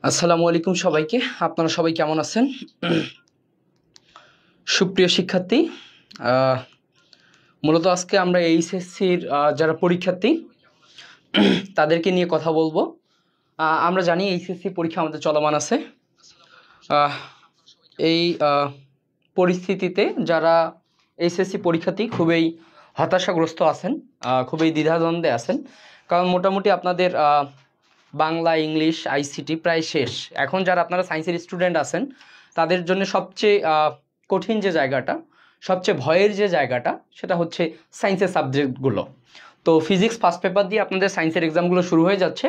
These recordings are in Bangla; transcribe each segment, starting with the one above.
আসসালামু আলাইকুম সবাইকে। আপনারা সবাই কেমন আছেন? সুপ্রিয় শিক্ষার্থী, আহ, মূলত আজকে আমরা এইচএসসির যারা পরীক্ষার্থী তাদেরকে নিয়ে কথা বলবো। আমরা জানি এইচএসসি পরীক্ষা আমাদের চলমান আছে। আহ, এই পরিস্থিতিতে যারা এইচএসসি পরীক্ষার্থী খুবই হতাশাগ্রস্ত আছেন, খুবই দ্বিধাদ্বন্দ্বে আছেন, কারণ মোটামুটি আপনাদের বাংলা, ইংলিশ, আইসিটি প্রায় শেষ। এখন যারা আপনারা সায়েন্সের স্টুডেন্ট আছেন তাদের জন্য সবচেয়ে কঠিন যে জায়গাটা, সবচেয়ে ভয়ের যে জায়গাটা, সেটা হচ্ছে সায়েন্সের সাবজেক্টগুলো। তো ফিজিক্স ফার্স্ট পেপার দিয়ে আপনাদের সায়েন্সের এক্সামগুলো শুরু হয়ে যাচ্ছে।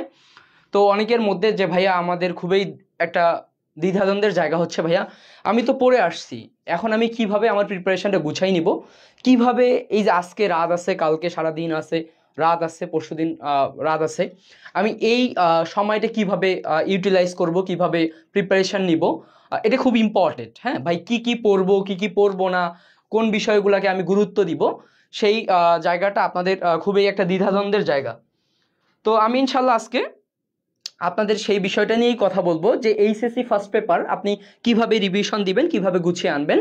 তো অনেকের মধ্যে যে ভাইয়া আমাদের খুবই একটা দ্বিধাদ্বন্দ্বের জায়গা হচ্ছে, ভাইয়া আমি তো পড়ে আসছি, এখন আমি কিভাবে আমার প্রিপারেশনটা গুছাই নিব, কিভাবে এই যে আজকে রাত আছে, কালকে সারা দিন আছে, রাত আছে, পরশুদিন রাত আছে, আমি এই সময়টা কিভাবে ইউটিলাইজ করব, কিভাবে প্রিপারেশন নিব, এটা খুব ইম্পর্টেন্ট। হ্যাঁ ভাই, কি কি পড়বো, কি কি পড়বো না, কোন বিষয়গুলোকে আমি গুরুত্ব দিব, সেই জায়গাটা আপনাদের খুবই একটা দ্বিধাদ্বন্দ্বের জায়গা। তো আমি ইনশাল্লাহ আজকে আপনাদের সেই বিষয়টা নিয়েই কথা বলবো যে এইচএসসি ফার্স্ট পেপার আপনি কিভাবে রিভিশন দিবেন, কিভাবে গুছিয়ে আনবেন।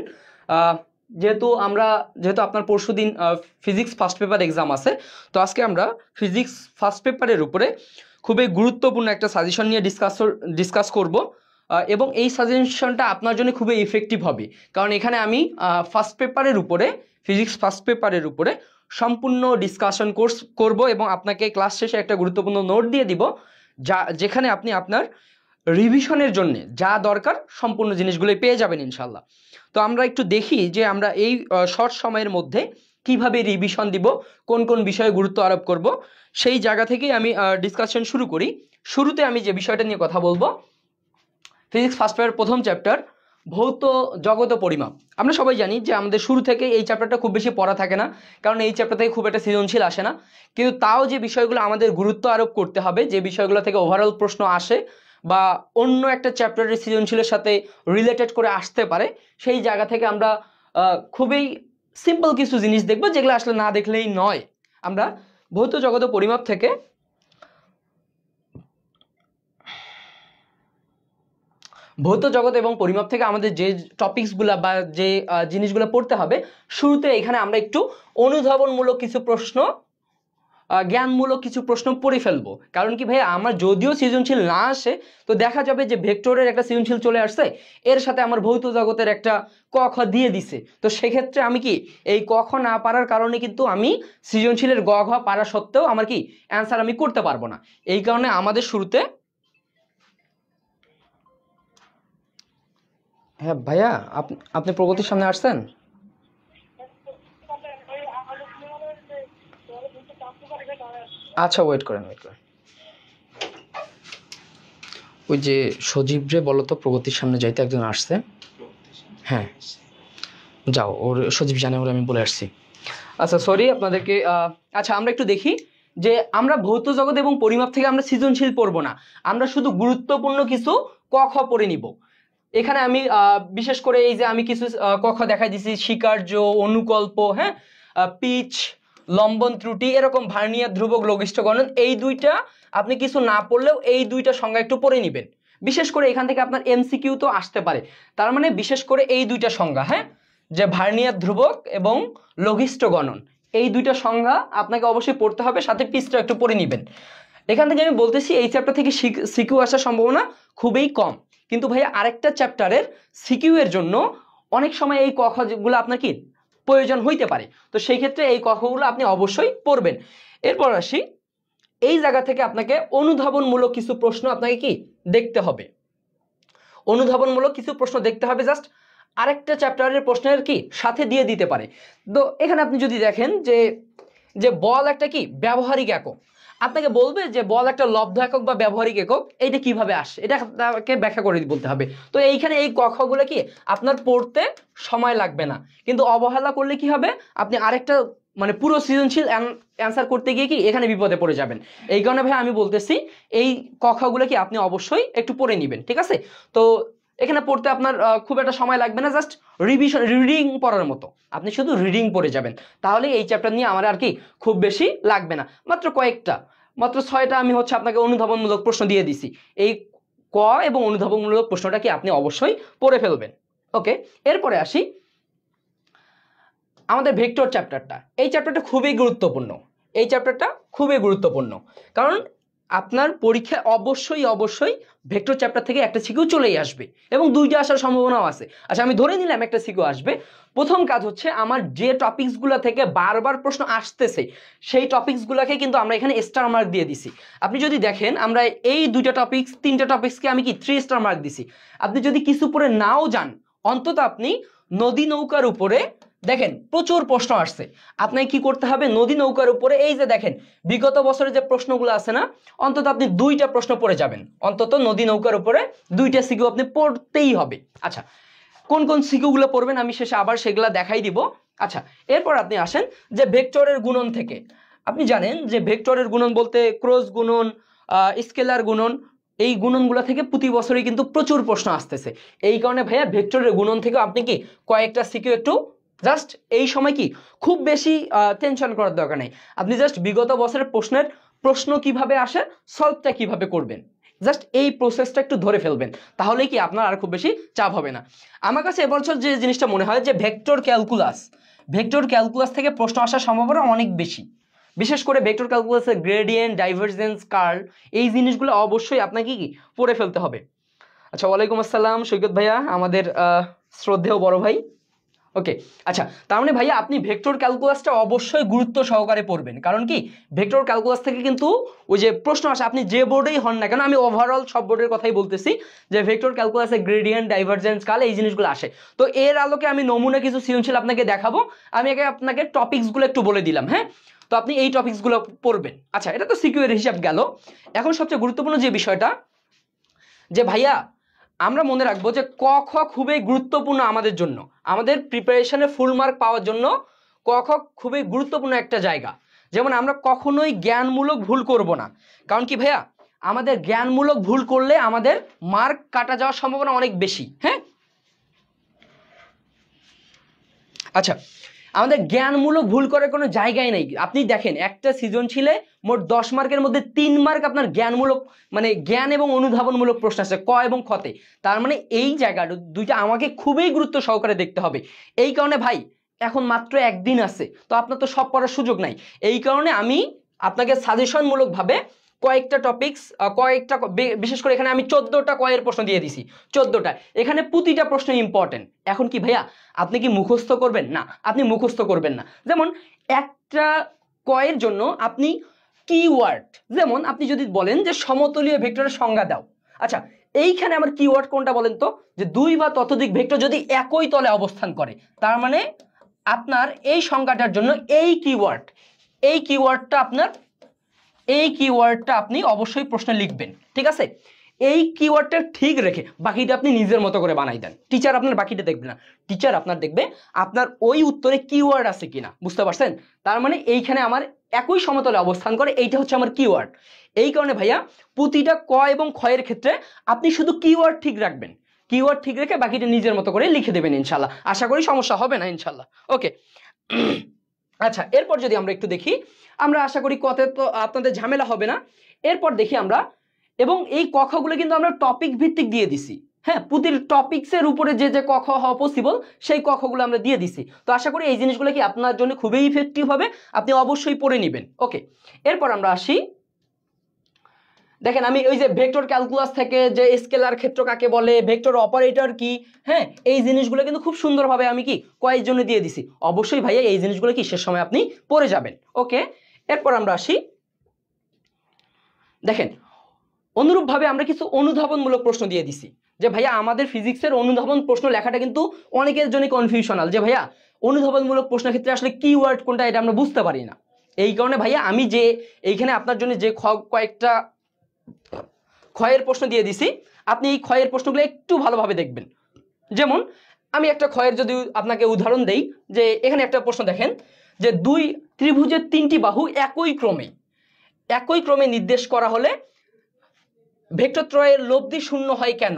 যেহেতু আপনার পরশুদিন ফিজিক্স ফার্স্ট পেপার এক্সাম আছে, তো আজকে আমরা ফিজিক্স ফার্স্ট পেপারের উপরে খুবই গুরুত্বপূর্ণ একটা সাজেশন নিয়ে ডিসকাস করব, এবং এই সাজেশনটা আপনার জন্য খুবই ইফেক্টিভ হবে, কারণ এখানে আমি ফার্স্ট পেপারের উপরে, ফিজিক্স ফার্স্ট পেপারের উপরে সম্পূর্ণ ডিসকাশন কোর্স করব এবং আপনাকে ক্লাস শেষে একটা গুরুত্বপূর্ণ নোট দিয়ে দিব, যেখানে আপনি আপনার রিভিশনের জন্য যা দরকার সম্পূর্ণ জিনিসগুলোই পেয়ে যাবেন ইনশাল্লাহ। তো আমরা একটু দেখি যে আমরা এই শর্ট সময়ের মধ্যে কিভাবে রিভিশন দিব, কোন কোন বিষয়ে গুরুত্ব আরোপ করব, সেই জায়গা থেকেই আমি ডিসকাশন শুরু করি। শুরুতে আমি যে বিষয়টা নিয়ে কথা বলবো, ফিজিক্স ফার্স্ট পেপারের প্রথম চ্যাপ্টার ভৌত জগত ও পরিমাপ। আমরা সবাই জানি যে আমাদের শুরু থেকে এই চ্যাপ্টারটা খুব বেশি পড়া থাকে না, কারণ এই চ্যাপ্টার থেকে খুব একটা সৃজনশীল আসে না, কিন্তু তাও যে বিষয়গুলো আমাদের গুরুত্ব আরোপ করতে হবে, যে বিষয়গুলো থেকে ওভারঅল প্রশ্ন আসে বা অন্য একটা চ্যাপ্টারের সৃজনশীলের সাথে রিলেটেড করে আসতে পারে, সেই জায়গা থেকে আমরা খুবই সিম্পল কিছু জিনিস দেখবো, যেগুলো আসলে না দেখলেই নয়। আমরা ভৌত জগত ও পরিমাপ থেকে ভৌত জগৎ এবং পরিমাপ থেকে আমাদের যে টপিকসগুলো বা যে জিনিসগুলো পড়তে হবে, শুরুতে এখানে আমরা একটু অনুধাবনমূলক কিছু প্রশ্ন, জ্ঞানমূলক কিছু প্রশ্ন পড়ে ফেলবো। কারণ কি ভাই, আমার যদিও সৃজনশীল না আসে, তো দেখা যাবে যে ভেক্টরের একটা সৃজনশীল চলে আসছে, এর সাথে আমার ভৌত জগতের একটা ক খ দিয়ে দিছে, তো সেক্ষেত্রে আমি কি এই ক খ না পারার কারণে কিন্তু আমি সৃজনশীলের গ ঘ পারা সত্ত্বেও আমার কি অ্যান্সার আমি করতে পারবো না। এই কারণে আমাদের শুরুতে, হ্যাঁ ভাইয়া, আপনি প্রগতির সামনে আসছেন? আচ্ছা, ওয়েট করেন। ওই যে সজীব রে বলো তো প্রগতির সামনে যাইতে, একজন আসছে। হ্যাঁ, যাও, ওর সজীব জানে, ওর আমি বলে আসছি। আচ্ছা, সরি আপনাদেরকে। আচ্ছা, আমরা একটু দেখি যে আমরা ভৌত জগৎ এবং পরিমাপ থেকে আমরা সৃজনশীল পড়বো না, আমরা শুধু গুরুত্বপূর্ণ কিছু ক খ পড়ে নিব। এখানে আমি বিশেষ করে এই যে আমি কিছু ক খ দেখাই দিছি, স্বীকার্য, অনুকল্প, হ্যাঁ, পিচ, লম্বন ত্রুটি, এরকম ভার্নিয়ার ধ্রুবক, লঘিষ্ঠ গণন, এই দুইটা আপনি কিছু না পড়লেও এই দুইটা সংজ্ঞা একটু পড়ে নেবেন। বিশেষ করে এখান থেকে আপনার এমসিকিউ তো আসতে পারে, তার মানে বিশেষ করে এই দুইটা সংজ্ঞা, হ্যাঁ, যে ভার্নিয়ার ধ্রুবক এবং লঘিষ্ঠ গণন, এই দুইটা সংজ্ঞা আপনাকে অবশ্যই পড়তে হবে, সাথে পিচটা একটু পড়ে নেবেন। এখান থেকে আমি বলতেছি এই চ্যাপ্টার থেকে সিকিউ আসার সম্ভাবনা খুবই কম, কিন্তু ভাইয়া আরেকটা চ্যাপ্টারের সিকিউ এর জন্য অনেক সময় এই ক খ গুলো আপনার কি প্রয়োজন হইতে পারে, তো সেই ক্ষেত্রে এই ক খ গুলো আপনি অবশ্যই পড়বেন। এরপর আসি, এই জায়গা থেকে আপনাকে অনুধাবনমূলক কিছু প্রশ্ন আপনাকে কি দেখতে হবে, অনুধাবনমূলক কিছু প্রশ্ন দেখতে হবে, জাস্ট আরেকটা চ্যাপ্টারের প্রশ্নের কি সাথে দিয়ে দিতে পারে। তো এখানে আপনি যদি দেখেন যে যে বল একটা কি ব্যবহারিক একক, আপনাকে বলবে যে বল একটা লব্ধ একক বা ব্যবহারিক একক, এইটা কিভাবে আসে, এটা আপনাকে ব্যাখ্যা করে বলতে হবে। তো এইখানে এই কক্ষগুলো কি আপনার পড়তে সময় লাগবে না, কিন্তু অবহেলা করলে কি হবে, আপনি আরেকটা মানে পুরো সৃজনশীল অ্যান্সার করতে গিয়ে কি এখানে বিপদে পড়ে যাবেন। এই কারণে ভাই আমি বলতেছি এই কক্ষগুলো কি আপনি অবশ্যই একটু পড়ে নেবেন, ঠিক আছে? তো এখানে পড়তে আপনার খুব একটা সময় লাগবে না, জাস্ট রিডিং পড়ার মতো, আপনি শুধু রিডিং পড়ে যাবেন, তাহলে এই চ্যাপ্টার নিয়ে আমার আর কি খুব বেশি লাগবে না। মাত্র 6টা আমি হচ্ছে আপনাকে অনুধাবনমূলক প্রশ্ন দিয়ে দিছি, এই ক এবং অনুধাবনমূলক প্রশ্নটা কি আপনি অবশ্যই পড়ে ফেলবেন। ওকে, এরপরে আসি আমাদের ভেক্টর চ্যাপ্টারটা। এই চ্যাপ্টারটা খুবই গুরুত্বপূর্ণ, এই চ্যাপ্টারটা খুবই গুরুত্বপূর্ণ, কারণ আপনার পরীক্ষায় অবশ্যই ভেক্টর চ্যাপ্টার থেকে একটা সিকিউ চলেই আসবে এবং দুইটা আসার সম্ভাবনাও আছে। আচ্ছা, আমি ধরে নিলাম একটা সিকিউ আসবে। প্রথম কাজ হচ্ছে আমার যে টপিকসগুলো থেকে বারবার প্রশ্ন আসতেছে সেই টপিকসগুলোকে কিন্তু আমরা এখানে স্টার মার্ক দিয়ে দিছি। আপনি যদি দেখেন আমরা এই দুইটা টপিকস, তিনটা টপিকসকে আমি কি 3 স্টার মার্ক দিছি। আপনি যদি কিছু পরে নাও যান, অন্তত আপনি নদী নৌকার উপরে দেখেন প্রচুর প্রশ্ন আসছে, আপনাকে কি করতে হবে, নদী নৌকার উপরে এই যে দেখেন বিগত বছরের যে প্রশ্নগুলো আছে না, অন্তত আপনি 2টা প্রশ্ন পড়ে যাবেন, অন্তত নদী নৌকার উপরে 2টা সিকিউ আপনি পড়তেই হবে। আচ্ছা, কোন কোন সিকিউগুলো পড়বেন আমি শেষে আবার সেগুলো দেখাই দিব। আচ্ছা, এরপর আপনি আসেন যে ভেক্টরের গুণন থেকে। আপনি জানেন যে ভেক্টরের গুণন বলতে ক্রস গুণন, স্কেলার গুণন, এই গুণনগুলো থেকে প্রতি বছরই কিন্তু প্রচুর প্রশ্ন আসতেছে। এই কারণে ভাইয়া ভেক্টরের গুণন থেকে আপনি কি কয়েকটা সিকিউ একটু জাস্ট এই সময় কি খুব বেশি টেনশন করার দরকার নেই। আপনি জাস্ট বিগত বছরের প্রশ্ন কিভাবে আসে, সলভটা কিভাবে করবেন, জাস্ট এই প্রসেসটা একটু ধরে ফেলবেন, তাহলেই কি আপনার আর খুব বেশি চাপ হবে না। আমার কাছে এবছর যে জিনিসটা মনে হয় যে ভেক্টর ক্যালকুলাস থেকে প্রশ্ন আসার সম্ভাবনা অনেক বেশি। বিশেষ করে ভেক্টর ক্যালকুলাসের গ্রেডিয়েন্ট, ডাইভারজেন্স, কার্ল, এই জিনিসগুলো অবশ্যই আপনাকে কি পড়ে ফেলতে হবে। আচ্ছা, ওয়ালাইকুম আসসালাম সৈকত ভাইয়া, আমাদের শ্রদ্ধেয় বড় ভাই। ওকে, আচ্ছা, তার মানে ভাইয়া আপনি ভেক্টর ক্যালকুলাসটা অবশ্যই গুরুত্ব সহকারে পড়বেন, কারণ কি ভেক্টর ক্যালকুলাস থেকে কিন্তু ওই যে প্রশ্ন আসে, আপনি যে বোর্ডেই হন না কেন, আমি ওভারঅল সব বোর্ডের কথাই বলতেছি, যে ভেক্টর ক্যালকুলাসে গ্রেডিয়েন্ট, ডাইভারজেন্স, কার্ল, এই জিনিসগুলো আসে। তো এর আলোকে আমি নমুনা কিছু সৃজনশীল আপনাকে দেখাবো। আমি আগে আপনাকে টপিকসগুলো একটু বলে দিলাম, হ্যাঁ, তো আপনি এই টপিকসগুলো পড়বেন। আচ্ছা, এটা তো সিকিউর হিসাব গেল। এখন সবচেয়ে গুরুত্বপূর্ণ যে বিষয়টা, যে ভাইয়া আমরা মনে রাখবো যে ক খ খুবই গুরুত্বপূর্ণ আমাদের জন্য, আমাদের প্রিপারেশনে ফুল মার্ক পাওয়ার জন্য ক খ খুবই গুরুত্বপূর্ণ একটা জায়গা। যেমন আমরা কখনোই জ্ঞানমূলক ভুল করব না, কারণ কি ভাইয়া আমাদের জ্ঞানমূলক ভুল করলে আমাদের মার্ক কাটা যাওয়ার সম্ভাবনা অনেক বেশি। হ্যাঁ, আচ্ছা, আমাদের জ্ঞানমূলক ভুল করার কোনো জায়গায় নেই। আপনি দেখেন একটা সৃজনশীলে মোট 10 মার্কের মধ্যে 3 মার্ক আপনার জ্ঞানমূলক, মানে জ্ঞান এবং অনুধাবনমূলক প্রশ্ন আছে ক এবং খতে। তার মানে এই জায়গাটা দুইটা আমাকে খুবই গুরুত্ব সহকারে দেখতে হবে। এই কারণে ভাই এখন মাত্র একদিন আছে, তো আপনার তো সব পড়ার সুযোগ নাই। এই কারণে আমি আপনাকে সাজেশনমূলকভাবে কয়েকটা টপিকস, বিশেষ করে এখানে আমি 14টা কয়ের প্রশ্ন দিয়ে দিছি, 14টা, এখানে প্রতিটা প্রশ্ন ইম্পর্টেন্ট। এখন কি ভাইয়া আপনি কি মুখস্থ করবেন? না, আপনি মুখস্থ করবেন না। যেমন একটা কয়ের জন্য আপনি কিওয়ার্ড, যেমন আপনি যদি বলেন যে সমতলীয় ভেক্টরের সংজ্ঞা দাও, আচ্ছা এইখানে আমার কিওয়ার্ড কোনটা বলেন তো, যে 2 বা ততোধিক ভেক্টর যদি একই তলে অবস্থান করে, তার মানে আপনার এই সংজ্ঞাটার জন্য এই কিওয়ার্ডটা আপনি অবশ্যই প্রশ্নে লিখবেন, ঠিক আছে? এই কিওয়ার্ডটা ঠিক রেখে বাকিটা আপনি নিজের মতো করে বানাই দেন। টিচার আপনার বাকিটা দেখবে না, টিচার আপনার দেখবে আপনার ওই উত্তরে কিওয়ার্ড আছে কিনা, বুঝতে পারছেন? তার মানে এইখানে আমার একই সমতলে অবস্থান করে, এইটা হচ্ছে আমার কিওয়ার্ড। এই কারণে ভাইয়া প্রতিটা ক এবং ক্ষয়ের ক্ষেত্রে আপনি শুধু কিওয়ার্ড ঠিক রাখবেন, কিওয়ার্ড ঠিক রেখে বাকিটা নিজের মতো করে লিখে দেবেন, ইনশাল্লাহ। আশা করি সমস্যা হবে না, ইনশাল্লাহ। ওকে, আচ্ছা, এরপর যদি আমরা একটু দেখি, আমরা আশা করি কতে তো আপনাদের ঝামেলা হবে না। এরপর দেখি আমরা, এবং এই কখগুলো কিন্তু আমরা টপিক ভিত্তিক দিয়ে দিছি, হ্যাঁ, প্রতিটি টপিকসের উপরে যে যে কখ হওয়া পসিবল সেই কখগুলো আমরা দিয়ে দিছি। তো আশা করি এই জিনিসগুলো কি আপনার জন্য খুবই ইফেক্টিভ হবে, আপনি অবশ্যই পড়ে নেবেন। ওকে, এরপর আমরা আসি, দেখেন আমি ওই যে ভেক্টর ক্যালকুলাস থেকে যে স্কেলার ক্ষেত্র কাকে বলে, ভেক্টর অপারেটর কি, হ্যাঁ, এই জিনিসগুলো কিন্তু খুব সুন্দরভাবে আমি কি কয়ের জন্য দিয়ে দিছি। অবশ্যই ভাইয়া এই জিনিসগুলো কি শেষ সময় আপনি পড়ে যাবেন। ওকে, এরপর আমরা আসি, দেখেন অনুরূপভাবে আমরা কিছু অনুধাবনমূলক প্রশ্ন দিয়ে দিছি। যে ভাইয়া আমাদের ফিজিক্সের অনুধাবন প্রশ্ন লেখাটা কিন্তু অনেকের জন্য কনফিউশনাল, যে ভাইয়া অনুধাবনমূলক প্রশ্নের ক্ষেত্রে আসলে কিওয়ার্ড কোনটা এটা আমরা বুঝতে পারি না। এই কারণে ভাইয়া আমি যে এইখানে আপনার জন্য যে কয়েকটা ক্ষয়ের প্রশ্ন দিয়ে দিছি, আপনি এই ক্ষয়ের প্রশ্নগুলো একটু ভালোভাবে দেখবেন। যেমন আমি একটা ক্ষয়ের যদি আপনাকে উদাহরণ দেই, যে এখানে একটা প্রশ্ন দেখেন, যে 2 ত্রিভুজের 3টি বাহু একই ক্রমে নির্দেশ করা হলে ভেক্টর ত্রয়ের লব্ধি শূন্য হয় কেন?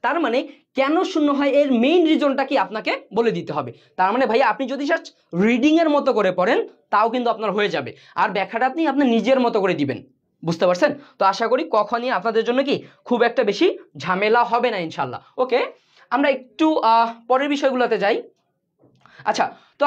তার মানে কেন শূন্য হয় এর মেইন রিজনটা কি আপনাকে বলে দিতে হবে। তার মানে ভাইয়া আপনি যদি জাস্ট রিডিং এর মতো করে পড়েন তাও কিন্তু আপনার হয়ে যাবে, আর ব্যাখ্যাটা আপনি আপনার নিজের মতো করে দিবেন, বুঝতে পারছেন? তো আশা করি ক খ নিয়ে আপনাদের জন্য কি খুব একটা বেশি ঝামেলা হবে না ইনশাল্লাহ। ওকে, আমরা একটু পরের বিষয়গুলোতে যাই। আচ্ছা, তো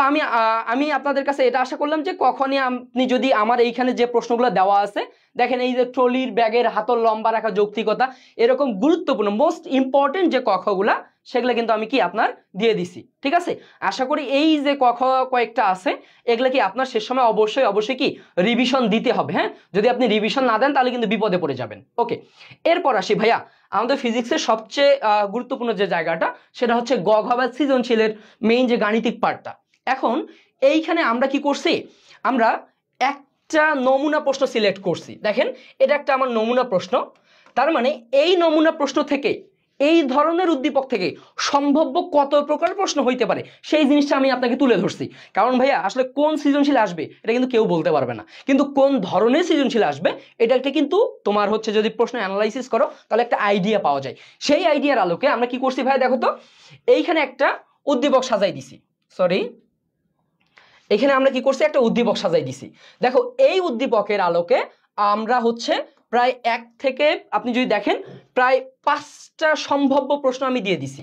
আমি আপনাদের কাছে এটা আশা করলাম যে কখনই আপনি যদি আমার এইখানে যে প্রশ্নগুলো দেওয়া আছে দেখেন, এই যে ট্রলির ব্যাগের হাতল লম্বা রাখা যৌক্তিকতা, এরকম গুরুত্বপূর্ণ মোস্ট ইম্পর্টেন্ট যে কখগুলা সেগুলো কিন্তু আমি কি আপনার দিয়ে দিছি। ঠিক আছে, আশা করি এই যে কখ কয়েকটা আছে এগুলো কি আপনার শেষ সময় অবশ্যই কি রিভিশন দিতে হবে। হ্যাঁ, যদি আপনি রিভিশন না দেন তাহলে কিন্তু বিপদে পড়ে যাবেন। ওকে, এরপর আসি ভাইয়া আমাদের ফিজিক্সের সবচেয়ে গুরুত্বপূর্ণ যে জায়গাটা সেটা হচ্ছে গ ঘ বা সৃজনশীলের মেইন যে গাণিতিক পার্টটা। এখন এইখানে আমরা কি করছি, আমরা একটা নমুনা প্রশ্ন সিলেক্ট করছি। দেখেন এটা একটা আমার নমুনা প্রশ্ন, তার মানে এই নমুনা প্রশ্ন থেকে এই ধরনের উদ্দীপক থেকে সম্ভাব্য কত প্রকার প্রশ্ন হইতে পারে সেই জিনিসটা আমি আপনাকে তুলে ধরছি। কারণ ভাইয়া আসলে কোন সৃজনশীল আসবে এটা কিন্তু কেউ বলতে পারবে না, কিন্তু কোন ধরনের সৃজনশীল আসবে এটা একটা কিন্তু তোমার হচ্ছে যদি প্রশ্ন অ্যানালাইসিস করো তাহলে একটা আইডিয়া পাওয়া যায়। সেই আইডিয়ার আলোকে আমরা কি করছি ভাইয়া, দেখো তো এইখানে একটা উদ্দীপক সাজাই দিছি, সরি এখানে আমরা কি করছি একটা উদ্দীপক সাজাই দিছি। দেখো এই উদ্দীপকের আলোকে আমরা হচ্ছে প্রায় এক থেকে আপনি যদি দেখেন প্রায় 5টা সম্ভাব্য প্রশ্ন আমি দিয়ে দিছি।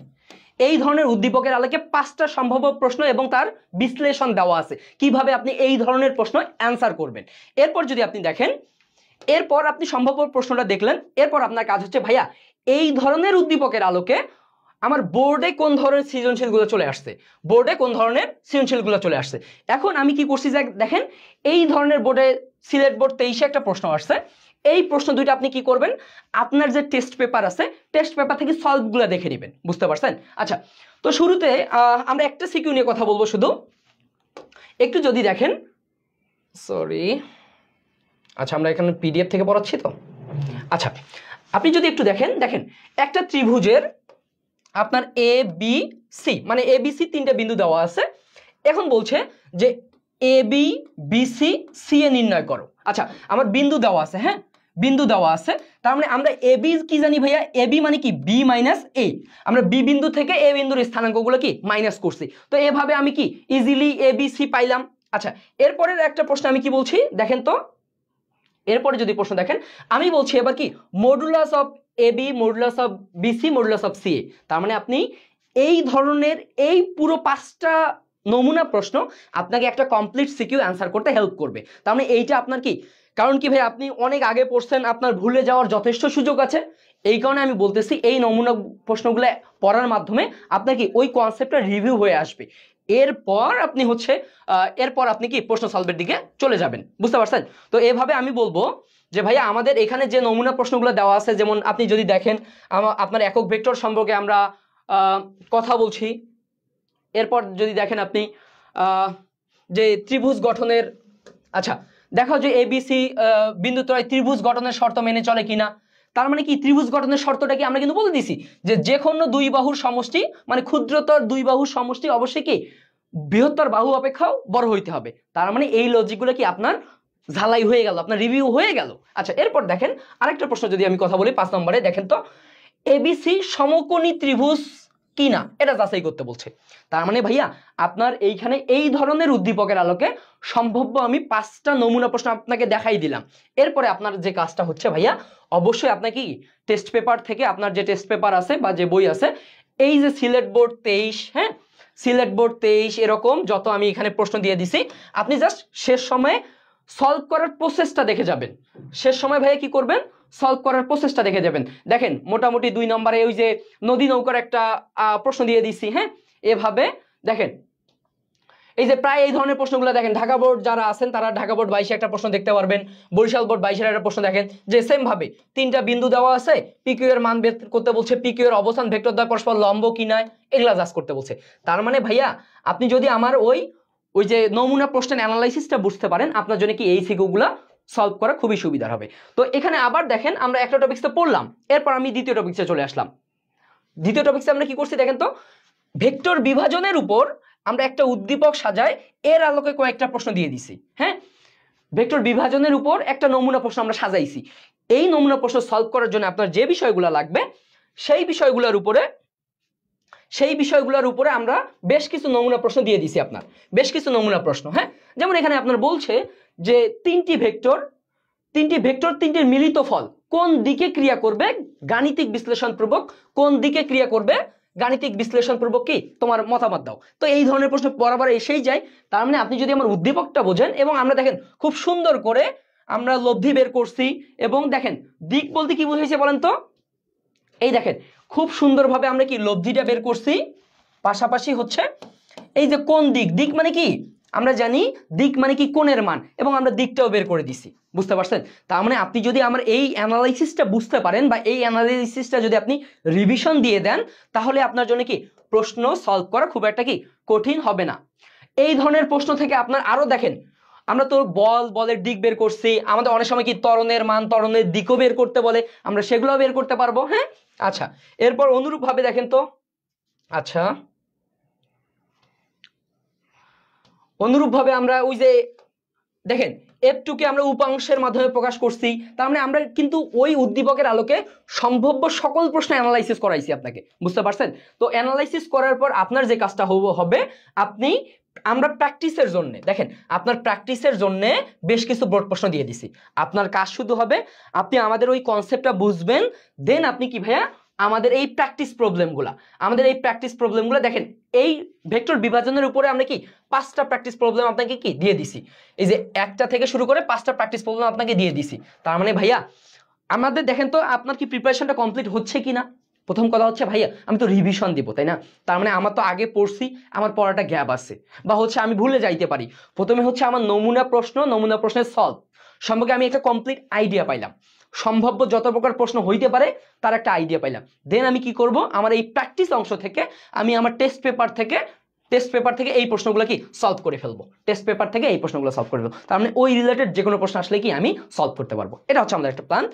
এই ধরনের উদ্দীপকের আলোকে 5টা সম্ভাব্য প্রশ্ন এবং তার বিশ্লেষণ দেওয়া আছে কিভাবে আপনি এই ধরনের প্রশ্ন অ্যান্সার করবেন। এরপর যদি আপনি দেখেন, এরপর আপনি সম্ভাব্য প্রশ্নটা দেখলেন, এরপর আপনার কাজ হচ্ছে ভাইয়া এই ধরনের উদ্দীপকের আলোকে আমার বোর্ডে কোন ধরনের সৃজনশীলগুলো চলে আসছে, বোর্ডে কোন ধরনের সৃজনশীলগুলো চলে আসছে। এখন আমি কি করছি যে দেখেন এই ধরনের বোর্ডে সিলেট বোর্ড 23-এ একটা প্রশ্ন আসছে। এই প্রশ্ন দুইটা আপনি কি করবেন, আপনার যে টেস্ট পেপার আছে টেস্ট পেপার থেকে সলভগুলো দেখে নেবেন। বুঝতে পারছেন? আচ্ছা, তো শুরুতে আমরা একটা সিকিউ নিয়ে কথা বলবো শুধু একটু যদি দেখেন, সরি আচ্ছা আমরা এখানে পিডিএফ থেকে পড়াচ্ছি তো। আচ্ছা, আপনি যদি একটু দেখেন, দেখেন একটা ত্রিভুজের আপনার এ বি সি মানে এ বি সি 3টে বিন্দু দেওয়া আছে। এখন বলছে যে A B B C C এ নির্ণয় করো। আচ্ছা, আমার বিন্দু দেওয়া আছে, হ্যাঁ বিন্দু দেওয়া আছে, তার মানে আমরা এ বি কি জানি ভাইয়া, এ বি মানে কি বি মাইনাস এ, আমরা বি বিন্দু থেকে এ বিন্দুর স্থানাঙ্কগুলো কি মাইনাস করছি। তো এভাবে আমি কি ইজিলি এ বি সি পাইলাম। আচ্ছা, এরপরের একটা প্রশ্ন আমি কি বলছি দেখেন তো, এরপরে যদি প্রশ্ন দেখেন আমি বলছি এবার কি modulus of A B modulus of BC modulus of C A, তার মানে আপনি এই ধরনের এই পুরো 5টা নমুনা প্রশ্ন আপনাকে একটা কমপ্লিট সিকিউ অ্যান্সার করতে হেল্প করবে। তার মানে এইটা আপনার কি, কারণ কি ভাই আপনি অনেক আগে পড়ছেন, আপনার ভুলে যাওয়ার যথেষ্ট সুযোগ আছে। এই কারণে আমি বলতেছি এই নমুনা প্রশ্নগুলো পড়ার মাধ্যমে আপনার কি ওই কনসেপ্টটা রিভিউ হয়ে আসবে। এরপর আপনি হচ্ছে এরপর আপনি কি প্রশ্ন সলভের দিকে চলে যাবেন। বুঝতে পারছেন? তো এভাবে আমি বলবো যে ভাইয়া আমাদের এখানে যে নমুনা প্রশ্নগুলো দেওয়া আছে, যেমন আপনি যদি দেখেন আপনার একক ভেক্টর সম্পর্কে আমরা কথা বলছি। এরপর যদি দেখেন আপনি যে ত্রিভুজ গঠনের, আচ্ছা দেখো যে এবিসি বিন্দুত্রয় ত্রিভুজ গঠনের শর্ত মেনে চলে কিনা। তার মানে কি ত্রিভুজ গঠনের শর্তটা কি আমরা কিন্তু বলে দিছি যে কোনো দুই বাহুর সমষ্টি মানে ক্ষুদ্রতর দুই বাহুর সমষ্টি অবশ্যই কি বৃহত্তর বাহু অপেক্ষাও বড় হইতে হবে। তার মানে এই লজিকগুলো কি আপনার ঝালাই হয়ে গেল, আপনার রিভিউ হয়ে গেল। আচ্ছা, এরপর দেখেন আরেকটা প্রশ্ন যদি আমি কথা বলি 5 নম্বরে, দেখেন তো এবিসি সমকোণী ত্রিভুজ কিনা এটা যাচাই করতে বলছে। তার মানে ভাইয়া আপনার এইখানে এই ধরনের উদ্দীপকের আলোকে সম্ভাব্য আমি 5টা নমুনা প্রশ্ন আপনাকে দেখাই দিলাম। এরপরে আপনার যে কাজটা হচ্ছে ভাইয়া অবশ্যই আপনাকে টেস্ট পেপার থেকে আপনার যে টেস্ট পেপার আছে বা যে বই আছে, এই যে সিলেট বোর্ড 23, হ্যাঁ সিলেট বোর্ড 23 এরকম যত আমি এখানে প্রশ্ন দিয়ে দিছি, আপনি জাস্ট শেষ সময়ে সলভ করার প্রসেসটা দেখে যাবেন। শেষ সময় ভাইয়া কি করবেন, সলভ করার প্রসেসটা দেখে যাবেন। দেখেন মোটামুটি 2 নম্বরে ওই যে নদী নৌকার একটা প্রশ্ন দিয়ে দিচ্ছি, হ্যাঁ এভাবে দেখেন এই যে প্রায় এই ধরনের প্রশ্নগুলো দেখেন ঢাকা বোর্ড যারা আছেন তারা ঢাকা বোর্ড 22 একটা প্রশ্ন দেখতে পারবেন, বরিশাল বোর্ড 22 একটা প্রশ্ন দেখেন যে সেম ভাবে 3টা বিন্দু দেওয়া আছে, পিকিউ এর মান বের করতে বলছে, পিকিউ এর অবস্থান ভেক্টর দ্বয় পরস্পর লম্ব কি নয় এগুলা জাজ করতে বলছে। তার মানে ভাইয়া আপনি যদি আমার ওই যে নমুনা প্রশ্নের অ্যানালাইসিসটা বুঝতে পারেন আপনার জন্য কি এই সিকিউগুলা সলভ করা খুবই সুবিধা হবে। তো এখানে আবার দেখেন আমরা একটা টপিকসে পড়লাম, এরপর আমি দ্বিতীয় টপিকসে চলে আসলাম। দ্বিতীয় টপিকসে আমরা কি করছি দেখেন তো, ভেক্টর বিভাজনের উপর আমরা একটা উদ্দীপক সাজাই, এর আলোকে কয়েকটা প্রশ্ন দিয়ে দিছি। হ্যাঁ ভেক্টর বিভাজনের উপর একটা নমুনা প্রশ্ন আমরা সাজাইছি। এই নমুনা প্রশ্ন সলভ করার জন্য আপনার যে বিষয়গুলো লাগবে সেই বিষয়গুলোর উপরে আমরা বেশ কিছু নমুনা প্রশ্ন দিয়ে দিছি, আপনার বেশ কিছু নমুনা প্রশ্ন। হ্যাঁ যেমন এখানে আপনার বলছে যে 3টি ভেক্টর তিনটি ভেক্টর তিনটির মিলিত ফল কোন দিকে ক্রিয়া করবে গাণিতিক বিশ্লেষণপূর্বক, কোন দিকে ক্রিয়া করবে গাণিতিক বিশ্লেষণপূর্বক কি তোমার মতামত দাও। তো এই ধরনের প্রশ্ন বরাবর এসেই যায়। তার মানে আপনি যদি আমার উদ্দীপকটা বোঝেন, এবং আমরা দেখেন খুব সুন্দর করে আমরা লব্ধি বের করছি, এবং দেখেন দিক বলতে কি বুঝাইছে বলেন তো, এই দেখেন খুব সুন্দরভাবে আমরা কি লব্ধিটা বের করছি, পাশাপাশি হচ্ছে এই যে কোন দিক, দিক মানে কি আমরা জানি দিক মানে কি কোণের মান, এবং আমরা দিকটাও বের করে দিছি, বুঝতে পারছেন। তার মানে আপনি যদি আমার এই অ্যানালাইসিসটা বুঝতে পারেন, বা এই অ্যানালাইসিসটা যদি আপনি রিভিশন দিয়ে দেন, তাহলে আপনার জন্য কি প্রশ্ন সলভ করা খুব একটা কি কঠিন হবে না। এই ধরনের প্রশ্ন থেকে আপনার আরো দেখেন, আমরা তো বলের দিক বের করছি, আমাদের অনেক সময় কি ত্বরণের মান ত্বরণের দিকও বের করতে বলে, আমরা সেগুলো বের করতে পারবো। হ্যাঁ, আচ্ছা এরপর অনুরূপ ভাবে দেখেন তো, আচ্ছা অনুরূপভাবে আমরা ওই যে দেখেন F2 কে আমরা উপাংশের মাধ্যমে প্রকাশ করছি, তার মানে আমরা কিন্তু ওই উদ্দীপকের আলোকে সম্ভাব্য সকল প্রশ্ন অ্যানালাইসিস করাইছি আপনাকে, বুঝতে পারছেন। তো অ্যানালাইসিস করার পর আপনার যে কাজটা হবে, আপনি আমরা প্র্যাকটিসের জন্য দেখেন আপনার প্র্যাকটিসের জন্য বেশ কিছু বোর্ড প্রশ্ন দিয়ে দিছি। আপনার কাজ শুধু হবে আপনি আমাদের ওই কনসেপ্টটা বুঝবেন, দেন আপনি কি ভাইয়া আমাদের এই প্র্যাকটিস প্রবলেমগুলো দেখেন এই ভেক্টর বিভাজনের উপরে আমরা কি 5টা প্র্যাকটিস প্রবলেম আপনাকে কি দিয়ে দিছি, এই যে একটা থেকে শুরু করে 5টা প্র্যাকটিস প্রবলেম আপনাকে দিয়ে দিছি। তার মানে ভাইয়া আমাদের দেখেন তো আপনার কি প্রিপারেশনটা কমপ্লিট হচ্ছে কিনা। প্রথম কথা হচ্ছে ভাইয়া আমি তো রিভিশন দিব, তাই না, তার মানে আমার তো আগে পড়ছি, আমার পড়াটা গ্যাপ আছে, বা হচ্ছে আমি ভুলে যাইতে পারি। প্রথমে হচ্ছে আমার নমুনা প্রশ্নের সলভ সম্পর্কে আমি একটা কমপ্লিট আইডিয়া পাইলাম, সম্ভাব্য যত প্রকার প্রশ্ন হইতে পারে তার একটা আইডিয়া পাইলাম। দেন আমি কি করব, আমার এই প্র্যাকটিস অংশ থেকে আমি আমার টেস্ট পেপার থেকে এই প্রশ্নগুলো কি সলভ করে ফেলবো, তার মানে ওই রিলেটেড যে কোনো প্রশ্ন আসলে কি আমি সলভ করতে পারবো। এটা হচ্ছে আমাদের একটা প্ল্যান।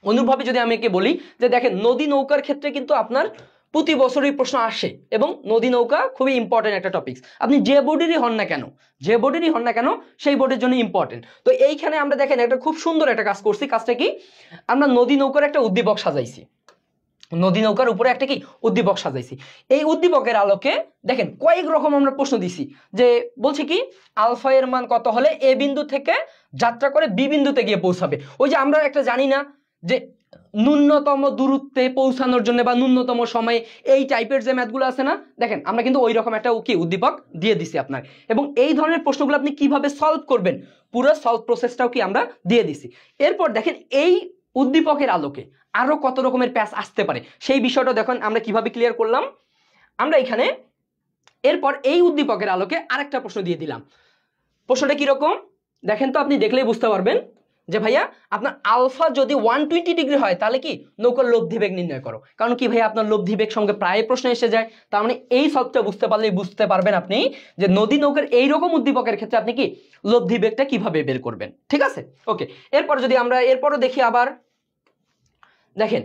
অনুরূপভাবে যদি আমি একে বলি যে দেখেন নদী নৌকার ক্ষেত্রে কিন্তু আপনার প্রতি বছরই প্রশ্ন আসে, এবং নদী নৌকা খুবই ইম্পর্টেন্ট একটা টপিক। আপনি যে বোর্ডেরই হন না কেন সেই বোর্ডের জন্য ইম্পর্টেন্ট। তো এইখানে আমরা দেখেন একটা খুব সুন্দর একটা কাজ করছি। কাজটা কি, আমরা নদী নৌকার একটা উদ্দীপক সাজাইছি, নদী নৌকার উপরে একটা কি উদ্দীপক সাজাইছি। এই উদ্দীপকের আলোকে দেখেন কয়েক রকম আমরা প্রশ্ন দিছি, যে বলছে কি আলফা এর মান কত হলে এ বিন্দু থেকে যাত্রা করে বি বিন্দুতে গিয়ে পৌঁছাবে। ওই যে আমরা একটা জানি না যে ন্যূনতম দূরত্বে পৌঁছানোর জন্য বা ন্যূনতম সময়ে এই টাইপের যে ম্যাথগুলো আছে না, দেখেন আমরা কিন্তু ওই রকম একটা কি উদ্দীপক দিয়ে দিছি আপনার, এবং এই ধরনের প্রশ্নগুলো আপনি কিভাবে সলভ করবেন পুরো সলভ প্রসেসটাও কি আমরা দিয়ে দিছি। এরপর দেখেন এই উদ্দীপকের আলোকে আরো কত রকমের প্যাচ আসতে পারে সেই বিষয়টা দেখুন আমরা কিভাবে ক্লিয়ার করলাম। আমরা এখানে এরপর এই উদ্দীপকের আলোকে আরেকটা প্রশ্ন দিয়ে দিলাম। প্রশ্নটা কিরকম দেখেন তো, আপনি দেখলেই বুঝতে পারবেন যে ভাইয়া আপনার আলফা যদি 120 ডিগ্রি হয় তাহলে কি নৌকার লব্ধি বেগ নির্ণয় করো। কারণ কি ভাইয়া আপনার লব্ধি বেগ সঙ্গে প্রায় প্রশ্ন এসে যায়। তার মানে এই সবটা বুঝতে পারলেই বুঝতে পারবেন আপনি যে নদী নৌকার এইরকম উদ্দীপকের ক্ষেত্রে আপনি কি লব্ধি বেগটা কিভাবে বের করবেন। ঠিক আছে, ওকে। এরপর যদি আমরা এরপরও দেখি, আবার দেখেন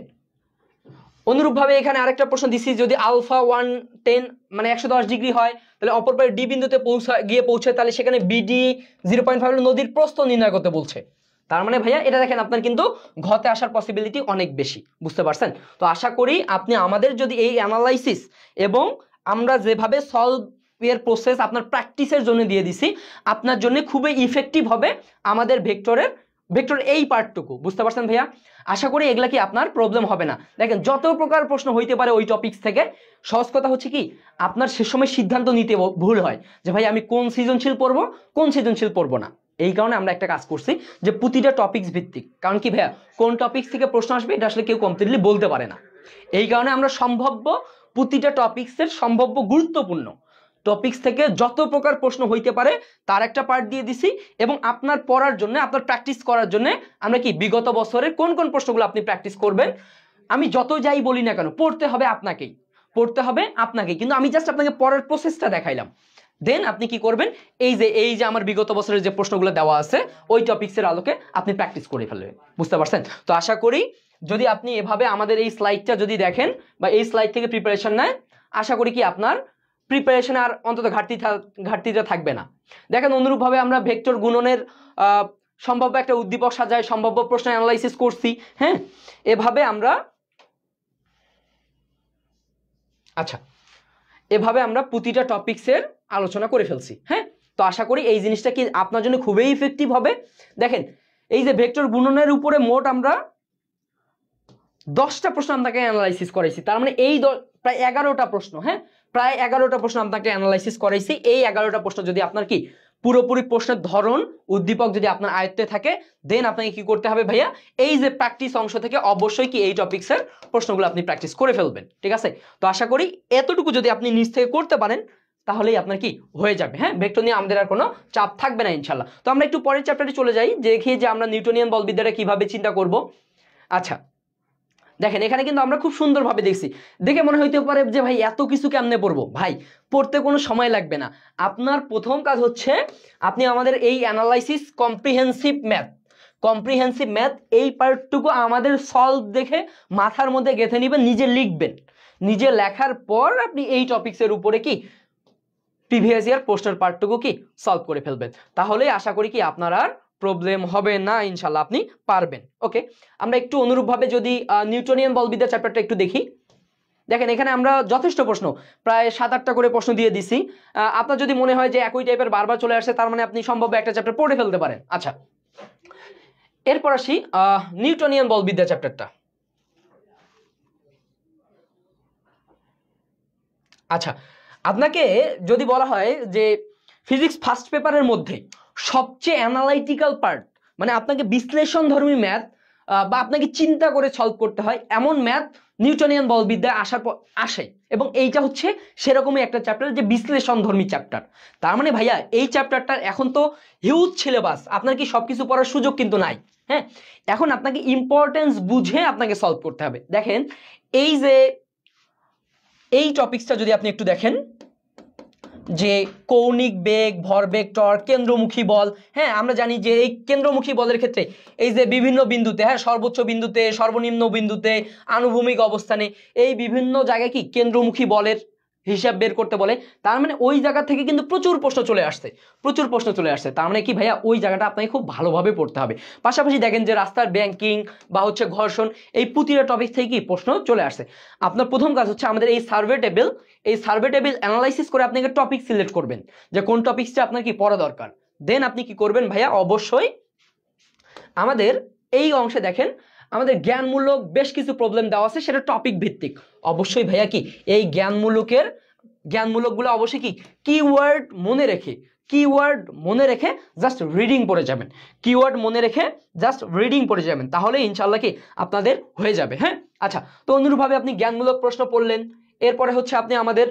অনুরূপভাবে এখানে আরেকটা প্রশ্ন দিচ্ছি, যদি আলফা 110 মানে 110 ডিগ্রি হয় তাহলে অপর পারে ডি বিন্দুতে পৌঁছে তাহলে সেখানে বিডি 0.5 নদীর প্রস্থ নির্ণয় করতে বলছে। তার মানে ভাইয়া এটা দেখেন আপনার কিন্তু ঘতে আসার পসিবিলিটি অনেক বেশি, বুঝতে পারছেন। তো আশা করি আপনি আমাদের যদি এই অ্যানালাইসিস এবং আমরা যেভাবে সলভ এর প্রসেস আপনার প্র্যাকটিসের জন্য দিয়ে দিছি, আপনার জন্য খুবই ইফেক্টিভ হবে আমাদের ভেক্টর এই পার্টটুকু, বুঝতে পারছেন ভাইয়া। আশা করি এগুলা কি আপনার প্রবলেম হবে না। দেখেন যত প্রকার প্রশ্ন হইতে পারে ওই টপিকস থেকে, সহজ কথা হচ্ছে কি আপনার সে সময় সিদ্ধান্ত নিতে ভুল হয় যে ভাই আমি কোন সৃজনশীল পড়বো না। এই কারণে আমরা একটা কাজ করছি যে প্রতিটা টপিকস ভিত্তিক, কারণ কি ভাইয়া কোন টপিকস থেকে প্রশ্ন আসবে এটা আসলে কেউ কমপ্লিটলি বলতে পারে না। এই কারণে আমরা প্রতিটা টপিকসের সম্ভাব্য গুরুত্বপূর্ণ টপিকস থেকে যত প্রকার প্রশ্ন হইতে পারে তার একটা পার্ট দিয়ে দিছি, এবং আপনার পড়ার জন্য আপনার প্র্যাকটিস করার জন্য আমরা কি বিগত বছরে কোন প্রশ্নগুলো আপনি প্র্যাকটিস করবেন, আমি যত যাই বলি না কেন পড়তে হবে আপনাকেই, কিন্তু আমি জাস্ট আপনাকে পড়ার প্রসেসটা দেখাইলাম। দেন আপনি কি করবেন, এই যে আমার বিগত বছরের যে প্রশ্নগুলো দেওয়া আছে ওই টপিকসের আলোকে আপনি প্র্যাকটিস করে ফেলবেন, বুঝতে পারছেন। তো আশা করি যদি আপনি এভাবে আমাদের এই স্লাইডটা যদি দেখেন বা এই স্লাইড থেকে প্রিপারেশন নেন, আশা করি কি আপনার প্রিপারেশন আর অন্তত ঘাটতিটা থাকবে না। দেখেন অনুরূপভাবে আমরা ভেক্টর গুণনের সম্ভাব্য একটা উদ্দীপক সাজায় সম্ভাব্য প্রশ্ন অ্যানালাইসিস করছি। হ্যাঁ, এভাবে আমরা প্রতিটা টপিকসের আলোচনা করে ফেলছি। হ্যাঁ, তো তো আশা করি এই জিনিসটা কি আপনার জন্য খুবই ইফেক্টিভ হবে। দেখেন এই যে ভেক্টর গুণনের উপরে মোট আমরা 10টা প্রশ্ন আপনাকে অ্যানালাইসিস করাইছি, তার মানে এই প্রায় 11টা প্রশ্ন, হ্যাঁ প্রায় 11টা প্রশ্ন আপনাকে অ্যানালাইসিস করাইছি। এই 11টা প্রশ্ন যদি আপনার কি পুরোপুরি প্রশ্নের ধরন উদ্দীপক যদি আপনার আয়ত্তে থাকে, দেন আপনাকে কি করতে হবে ভাইয়া, এই যে প্র্যাকটিস অংশ থেকে অবশ্যই কি এই টপিক্সের প্রশ্নগুলো আপনি প্র্যাকটিস করে ফেলবেন, ঠিক আছে। তো আশা করি এতটুকু যদি আপনি নিজ থেকে করতে পারেন তাহলেই আপনার কি হয়ে যাবে, হ্যাঁ ভেক্টর নিয়ে আমাদের আর কোনো চাপ থাকবে না ইনশাল্লাহ। তো আমরা একটু পরের চ্যাপ্টারে চলে যাই, দেখি যে আমরা নিউটনিয়ান বলবিদ্যাটা কিভাবে চিন্তা করব। আচ্ছা দেখেন এখানে কিন্তু আমরা খুব সুন্দরভাবে দেখছি, দেখে মনে হইতে পারে যে ভাই এত কিছু কেমনে পড়বো, ভাই পড়তে কোনো সময় লাগবে না। আপনার প্রথম কাজ হচ্ছে আপনি আমাদের এই অ্যানালাইসিস কম্প্রিহেন্সিভ ম্যাথ এই পার্টটুকু আমাদের সলভ দেখে মাথার মধ্যে গেঁথে নেবেন, নিজে লিখবেন, নিজে লেখার পর আপনি এই টপিক্সের উপরে কি প্রিভিয়াস ইয়ার প্রশ্নের পার্টটুকু কি সলভ করে ফেলবেন, তাহলে আশা করি কি আপনার আর প্রবলেম হবে না ইনশাল্লাহ, আপনি পারবেন। ওকে, আমরা একটু অনুরূপভাবে যদি নিউটনিয়ান বলবিদ্যা চ্যাপ্টারটা একটু দেখি। দেখেন এখানে আমরা যথেষ্ট প্রশ্ন, প্রায় 7-8টা করে প্রশ্ন দিয়ে দিছি। আপনার যদি মনে হয় যে একই টাইপের বারবার চলে আসে, তার মানে আপনি সম্ভব একটা চ্যাপ্টার পড়ে ফেলতে পারেন। আচ্ছা এরপর আসি নিউটনিয়ান বলবিদ্যা চ্যাপ্টারটা। আচ্ছা আপনাকে যদি বলা হয় যে ফিজিক্স ফার্স্ট পেপারের মধ্যে সবচেয়ে অ্যানালাইটিক্যাল পার্ট, মানে আপনাকে বিশ্লেষণধর্মী ম্যাথ বা আপনাকে চিন্তা করে সলভ করতে হয় এমন ম্যাথ নিউটনিয়ান বলবিদ্যায় আসার পর আসে, এবং এইটা হচ্ছে সেরকমই একটা চ্যাপ্টার যে বিশ্লেষণধর্মী চ্যাপ্টার। তার মানে ভাইয়া এই চ্যাপ্টারটার এখন তো হিউজ সিলেবাস, আপনার কি সবকিছু পড়ার সুযোগ কিন্তু নাই, হ্যাঁ এখন আপনাকে ইম্পর্টেন্স বুঝে আপনাকে সলভ করতে হবে। দেখেন এই যে এই টপিকসটা যদি আপনি একটু দেখেন, যে কৌণিক বেগ, ভরবেগ, টর্ক, কেন্দ্রমুখী বল, হ্যাঁ আমরা জানি যে এই কেন্দ্রমুখী বলের ক্ষেত্রে এই যে বিভিন্ন বিন্দুতে, হ্যাঁ সর্বোচ্চ বিন্দুতে, সর্বনিম্ন বিন্দুতে, আনুভূমিক অবস্থানে, এই বিভিন্ন জায়গায় কি কেন্দ্রমুখী বলের হিসাব বের করতে বলে। তার মানে ওই জায়গা থেকে কিন্তু প্রচুর প্রশ্ন চলে আসছে, তার মানে কি ভাইয়া ওই জায়গাটা আপনাকে খুব ভালোভাবে পড়তে হবে। পাশাপাশি দেখেন যে রাস্তার ব্যাংকিং বা হচ্ছে ঘর্ষণ, এই প্রতিটা টপিক থেকে কি প্রশ্ন চলে আসছে। আপনার প্রথম কাজ হচ্ছে আমাদের এই সার্ভে টেবিল অ্যানালাইসিস করে আপনাকে টপিক সিলেক্ট করবেন যে কোন টপিকসটা আপনার কি পড়া দরকার। দেন আপনি কি করবেন ভাইয়া, অবশ্যই আমাদের এই অংশে দেখেন আমাদের জ্ঞানমূলক বেশ কিছু প্রবলেম দেওয়া আছে, সেটা টপিক ভিত্তিক। অবশ্যই ভাইয়া কি এই জ্ঞানমূলকগুলো অবশ্যই কি কিওয়ার্ড মনে রেখে জাস্ট রিডিং পড়ে যাবেন, তাহলে ইনশাল্লাহ কি আপনাদের হয়ে যাবে, হ্যাঁ। আচ্ছা তো অনুরূপভাবে আপনি জ্ঞানমূলক প্রশ্ন পড়লেন, এরপরে হচ্ছে আপনি আমাদের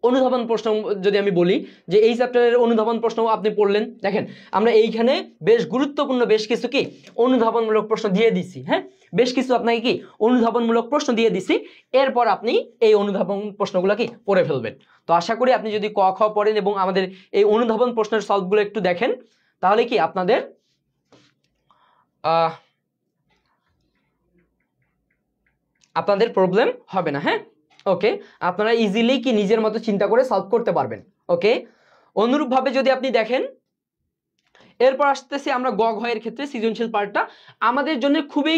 অনুধাবন প্রশ্ন, যদি আমি বলি যে এই চ্যাপ্টারের অনুধাবন প্রশ্ন আপনি পড়লেন, দেখেন আমরা এইখানে বেশ গুরুত্বপূর্ণ বেশ কিছু কি অনুধাবনমূলক প্রশ্ন দিয়ে দিচ্ছি, হ্যাঁ বেশ কিছু আপনাকে কি অনুধাবনমূলক প্রশ্ন দিয়ে দিচ্ছি। এরপর আপনি এই অনুধাবন প্রশ্নগুলো কি পড়ে ফেলবেন। তো আশা করি আপনি যদি ক খ পড়েন এবং আমাদের এই অনুধাবন প্রশ্নের সলভগুলো একটু দেখেন, তাহলে কি আপনাদের প্রবলেম হবে না, হ্যাঁ ওকে, আপনারা ইজিলি কি নিজের মতো চিন্তা করে সলভ করতে পারবেন। ওকে, অনুরূপভাবে যদি আপনি দেখেন, এরপর আসতেছি আমরা গ ঘ এর ক্ষেত্রে সৃজনশীল পার্টটা আমাদের জন্য খুবই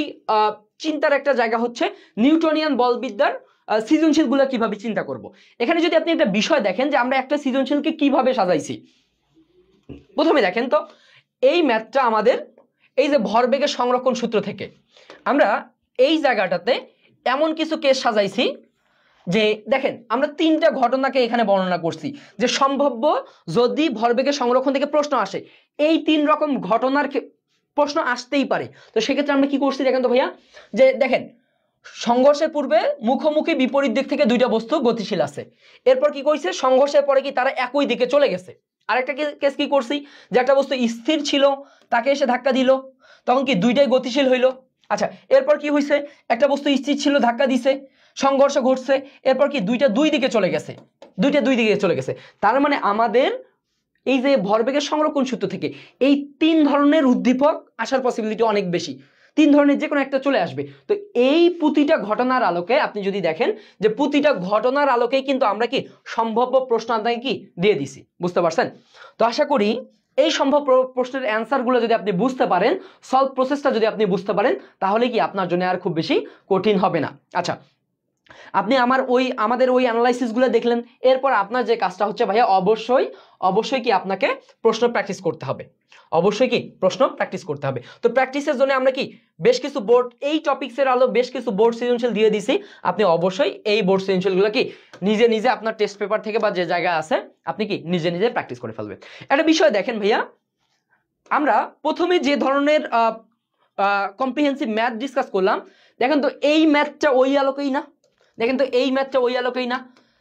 চিন্তার একটা জায়গা হচ্ছে নিউটনিয়ান বলবিদ্যার সৃজনশীলগুলো কিভাবে চিন্তা করব। এখানে যদি আপনি একটা বিষয় দেখেন যে আমরা একটা সৃজনশীলকে কিভাবে সাজাইছি, প্রথমে দেখেন তো এই ম্যাথটা আমাদের এই যে ভরবেগের সংরক্ষণ সূত্র থেকে আমরা এই জায়গাটাতে এমন কিছু কেস সাজাইছি যে দেখেন আমরা 3টা ঘটনাকে এখানে বর্ণনা করছি যে সম্ভাব্য যদি ভরবেগের সংরক্ষণ থেকে প্রশ্ন আসে, এই 3 রকম ঘটনার প্রশ্ন আসতেই পারে। তো সেক্ষেত্রে আমরা কি করছি দেখেন তো ভাইয়া, যে দেখেন সংঘর্ষের পূর্বে মুখোমুখি বিপরীত দিক থেকে 2টা বস্তু গতিশীল আছে, এরপর কি কইছে সংঘর্ষের পরে কি তারা একই দিকে চলে গেছে। আরেকটা কেস কি করছি যে একটা বস্তু স্থির ছিল, তাকে এসে ধাক্কা দিল, তখন কি 2টাই গতিশীল হইল। আচ্ছা এরপর কি হয়েছে, একটা বস্তু স্থির ছিল, ধাক্কা দিছে, সংঘর্ষ ঘটছে, এরপর কি 2টা দুই দিকে চলে গেছে। তার মানে আমাদের এই যে ভরবেগের সংরক্ষণ সূত্র থেকে এই 3 ধরনের উদ্দীপক আসার পসিবিলিটি অনেক বেশি, 3 ধরনের যে কোনো একটা চলে আসবে। তো এই প্রতিটা ঘটনার আলোকে আপনি যদি দেখেন যে প্রতিটা ঘটনার আলোকেই কিন্তু আমরা কি সম্ভাব্য প্রশ্ন আপনাকে কি দিয়ে দিছি, বুঝতে পারছেন। তো আশা করি এই সম্ভব প্রশ্নের অ্যান্সারগুলো যদি আপনি বুঝতে পারেন, সলভ প্রসেসটা যদি আপনি বুঝতে পারেন, তাহলে কি আপনার জন্য আর খুব বেশি কঠিন হবে না। আচ্ছা আমাদের ওই অ্যানালাইসিসগুলো দেখলেন, এরপর আপনার যে কাজটা হচ্ছে ভাইয়া অবশ্যই কি আপনাকে প্রশ্ন প্র্যাকটিস করতে হবে, অবশ্যই কি প্রশ্ন প্র্যাকটিস করতে হবে। তো প্র্যাকটিসের জন্য আমরা কি বেশ কিছু বোর্ড, এই টপিক্সের আলো বেশ কিছু বোর্ড সৃজনশীল দিয়ে দিছি। আপনি অবশ্যই এই বোর্ড সৃজনশীলগুলো কি নিজে নিজে আপনার টেস্ট পেপার থেকে বা যে জায়গায় আছে আপনি কি নিজে নিজে প্র্যাকটিস করে ফেলবেন। একটা বিষয় দেখেন ভাইয়া, আমরা প্রথমে যে ধরনের কম্প্রিহেন্সিভ ম্যাথ ডিসকাস করলাম, দেখেন তো এই ম্যাথটা ওই আলোকেই না, দেখেন তো এই ম্যাথটা ওই আলোকেই না,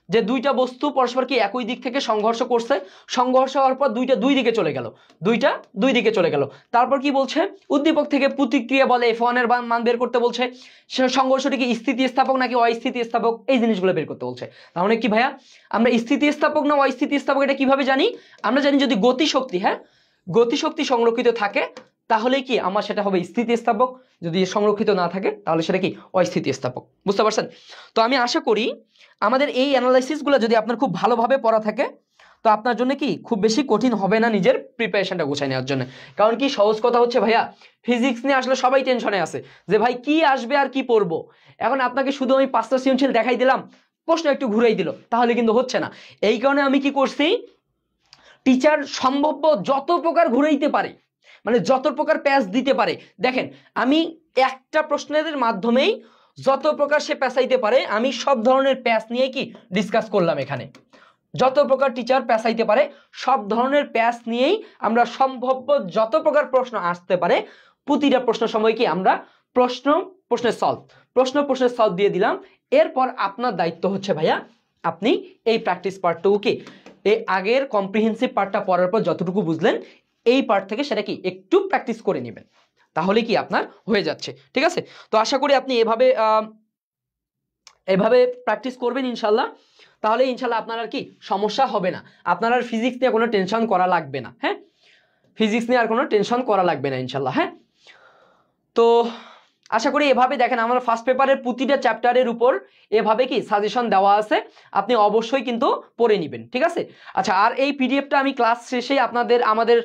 যে দুইটা বস্তু পরস্পর কি একই দিক থেকে সংঘর্ষ করছে, সংঘর্ষ হওয়ার পর দুইটা দুই দিকে চলে গেল, দুইটা দুই দিকে চলে গেল, তারপর কি বলছে উদ্দীপক থেকে প্রতিক্রিয়া বলে f1 এর মান বের করতে বলছে, সংঘর্ষটি কি স্থিতিস্থাপক নাকি অস্থিতিস্থাপক এই জিনিসগুলো বের করতে বলছে। তার মানে কি ভাইয়া আমরা স্থিতিস্থাপক না অস্থিতিস্থাপক এটা কিভাবে জানি? আমরা জানি যদি গতিশক্তি, হ্যাঁ গতিশক্তি সংরক্ষিত থাকে তাহলে কি আমার সেটা হবে স্থিতিস্থাপক, যদি সংরক্ষিত না থাকে তাহলে সেটা কি অস্থিতিস্থাপক। বুঝতে পারছেন? তো আমি আশা করি আমাদের এই অ্যানালাইসিসগুলো যদি আপনার খুব ভালোভাবে পড়া থাকে তো আপনার জন্য কি খুব বেশি কঠিন হবে না নিজের প্রিপারেশনটা গোছায় নেওয়ার জন্য। কারণ কি সহজ কথা হচ্ছে ভাইয়া, ফিজিক্স নিয়ে আসলে সবাই টেনশনে আছে যে ভাই কি আসবে আর কি পড়বো। এখন আপনাকে শুধু আমি 5টা সৃজনশীল দেখাই দিলাম, প্রশ্ন একটু ঘুরাই দিল, তাহলে কিন্তু হচ্ছে না। এই কারণে আমি কি করছি, টিচার সম্ভাব্য যত প্রকার ঘুরাইতে পারে, মানে যত প্রকার প্যাচ দিতে পারে, দেখেন আমি একটা প্রশ্নের মাধ্যমেই যত প্রকার সে প্যাঁচাইতে পারে আমি সব ধরনের প্যাচ নিয়ে কি ডিসকাস করলাম এখানে। যত প্রকার টিচার প্যাঁচাইতে পারে সব ধরনের প্যাচ নিয়েই আমরা সম্ভাব্য যত প্রকার প্রশ্ন আসতে পারে প্রতিটা প্রশ্ন সময় কি আমরা প্রশ্নের সলভ দিয়ে দিলাম। এরপর আপনার দায়িত্ব হচ্ছে ভাইয়া আপনি এই প্র্যাকটিস পার্টটুকু কি এই আগের কম্প্রিহেন্সিভ পার্টটা পড়ার পর যতটুকু বুঝলেন এই পার্ট থেকে সেটা কি একটু প্র্যাকটিস করে নেবেন, তাহলে কি আপনার হয়ে যাচ্ছে। ঠিক আছে? তো আশা করি আপনি এভাবে প্র্যাকটিস করবেন ইনশাল্লাহ, তাহলে ইনশাল্লাহ আপনার আর কি সমস্যা হবে না, আপনার আর ফিজিক্স নিয়ে কোনো টেনশন করা লাগবে না। হ্যাঁ ফিজিক্স নিয়ে আর কোনো টেনশন করা লাগবে না ইনশাল্লাহ। হ্যাঁ তো আশা করি এভাবে দেখেন আমার ফার্স্ট পেপারের প্রতিটা চ্যাপ্টারের উপর এভাবে কি সাজেশন দেওয়া আছে, আপনি অবশ্যই কিন্তু পড়ে নেবেন। ঠিক আছে? আচ্ছা, আর এই পিডিএফটা আমি ক্লাস শেষে আমাদের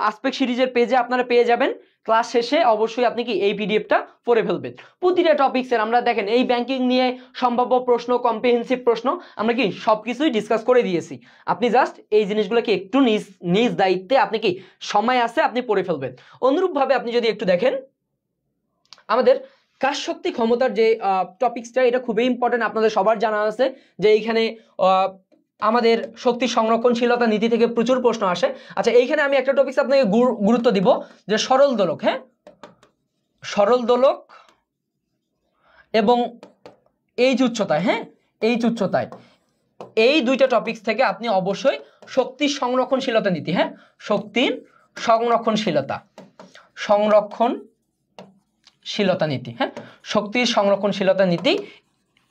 আসপেক্ট সিরিজের পেজে আপনারা পেয়ে যাবেন। ক্লাস শেষে অবশ্যই আপনি কি এই পিডিএফটা পড়ে ফেলবেন। প্রতিটা টপিক্সের আমরা দেখেন এই ব্যাংকিং নিয়ে সম্ভাব্য প্রশ্ন, কম্প্রিহেন্সিভ প্রশ্ন আমরা কি সবকিছুই ডিসকাস করে দিয়েছি। আপনি জাস্ট এই জিনিসগুলোকে একটু নিজ দায়িত্বে আপনি কি সময় আছে আপনি পড়ে ফেলবেন। অনুরূপভাবে আপনি যদি একটু দেখেন আমাদের কাজ শক্তি ক্ষমতার যে টপিক্সটা, এটা খুবই ইম্পর্টেন্ট, আপনাদের সবার জানা আছে যে এইখানে আমাদের শক্তি সংরক্ষণশীলতা নীতি থেকে প্রচুর প্রশ্ন আসে। আচ্ছা, এইখানে আমি একটা টপিক্স আপনাকে গুরুত্ব দিব যে সরল দোলক, হ্যাঁ সরল দোলক এবং এইচ উচ্চতায়, হ্যাঁ এইচ উচ্চতায়, এই দুইটা টপিক্স থেকে আপনি অবশ্যই শক্তির সংরক্ষণশীলতা নীতি, হ্যাঁ শক্তির সংরক্ষণশীলতা নীতি, হ্যাঁ শক্তির সংরক্ষণশীলতা নীতি,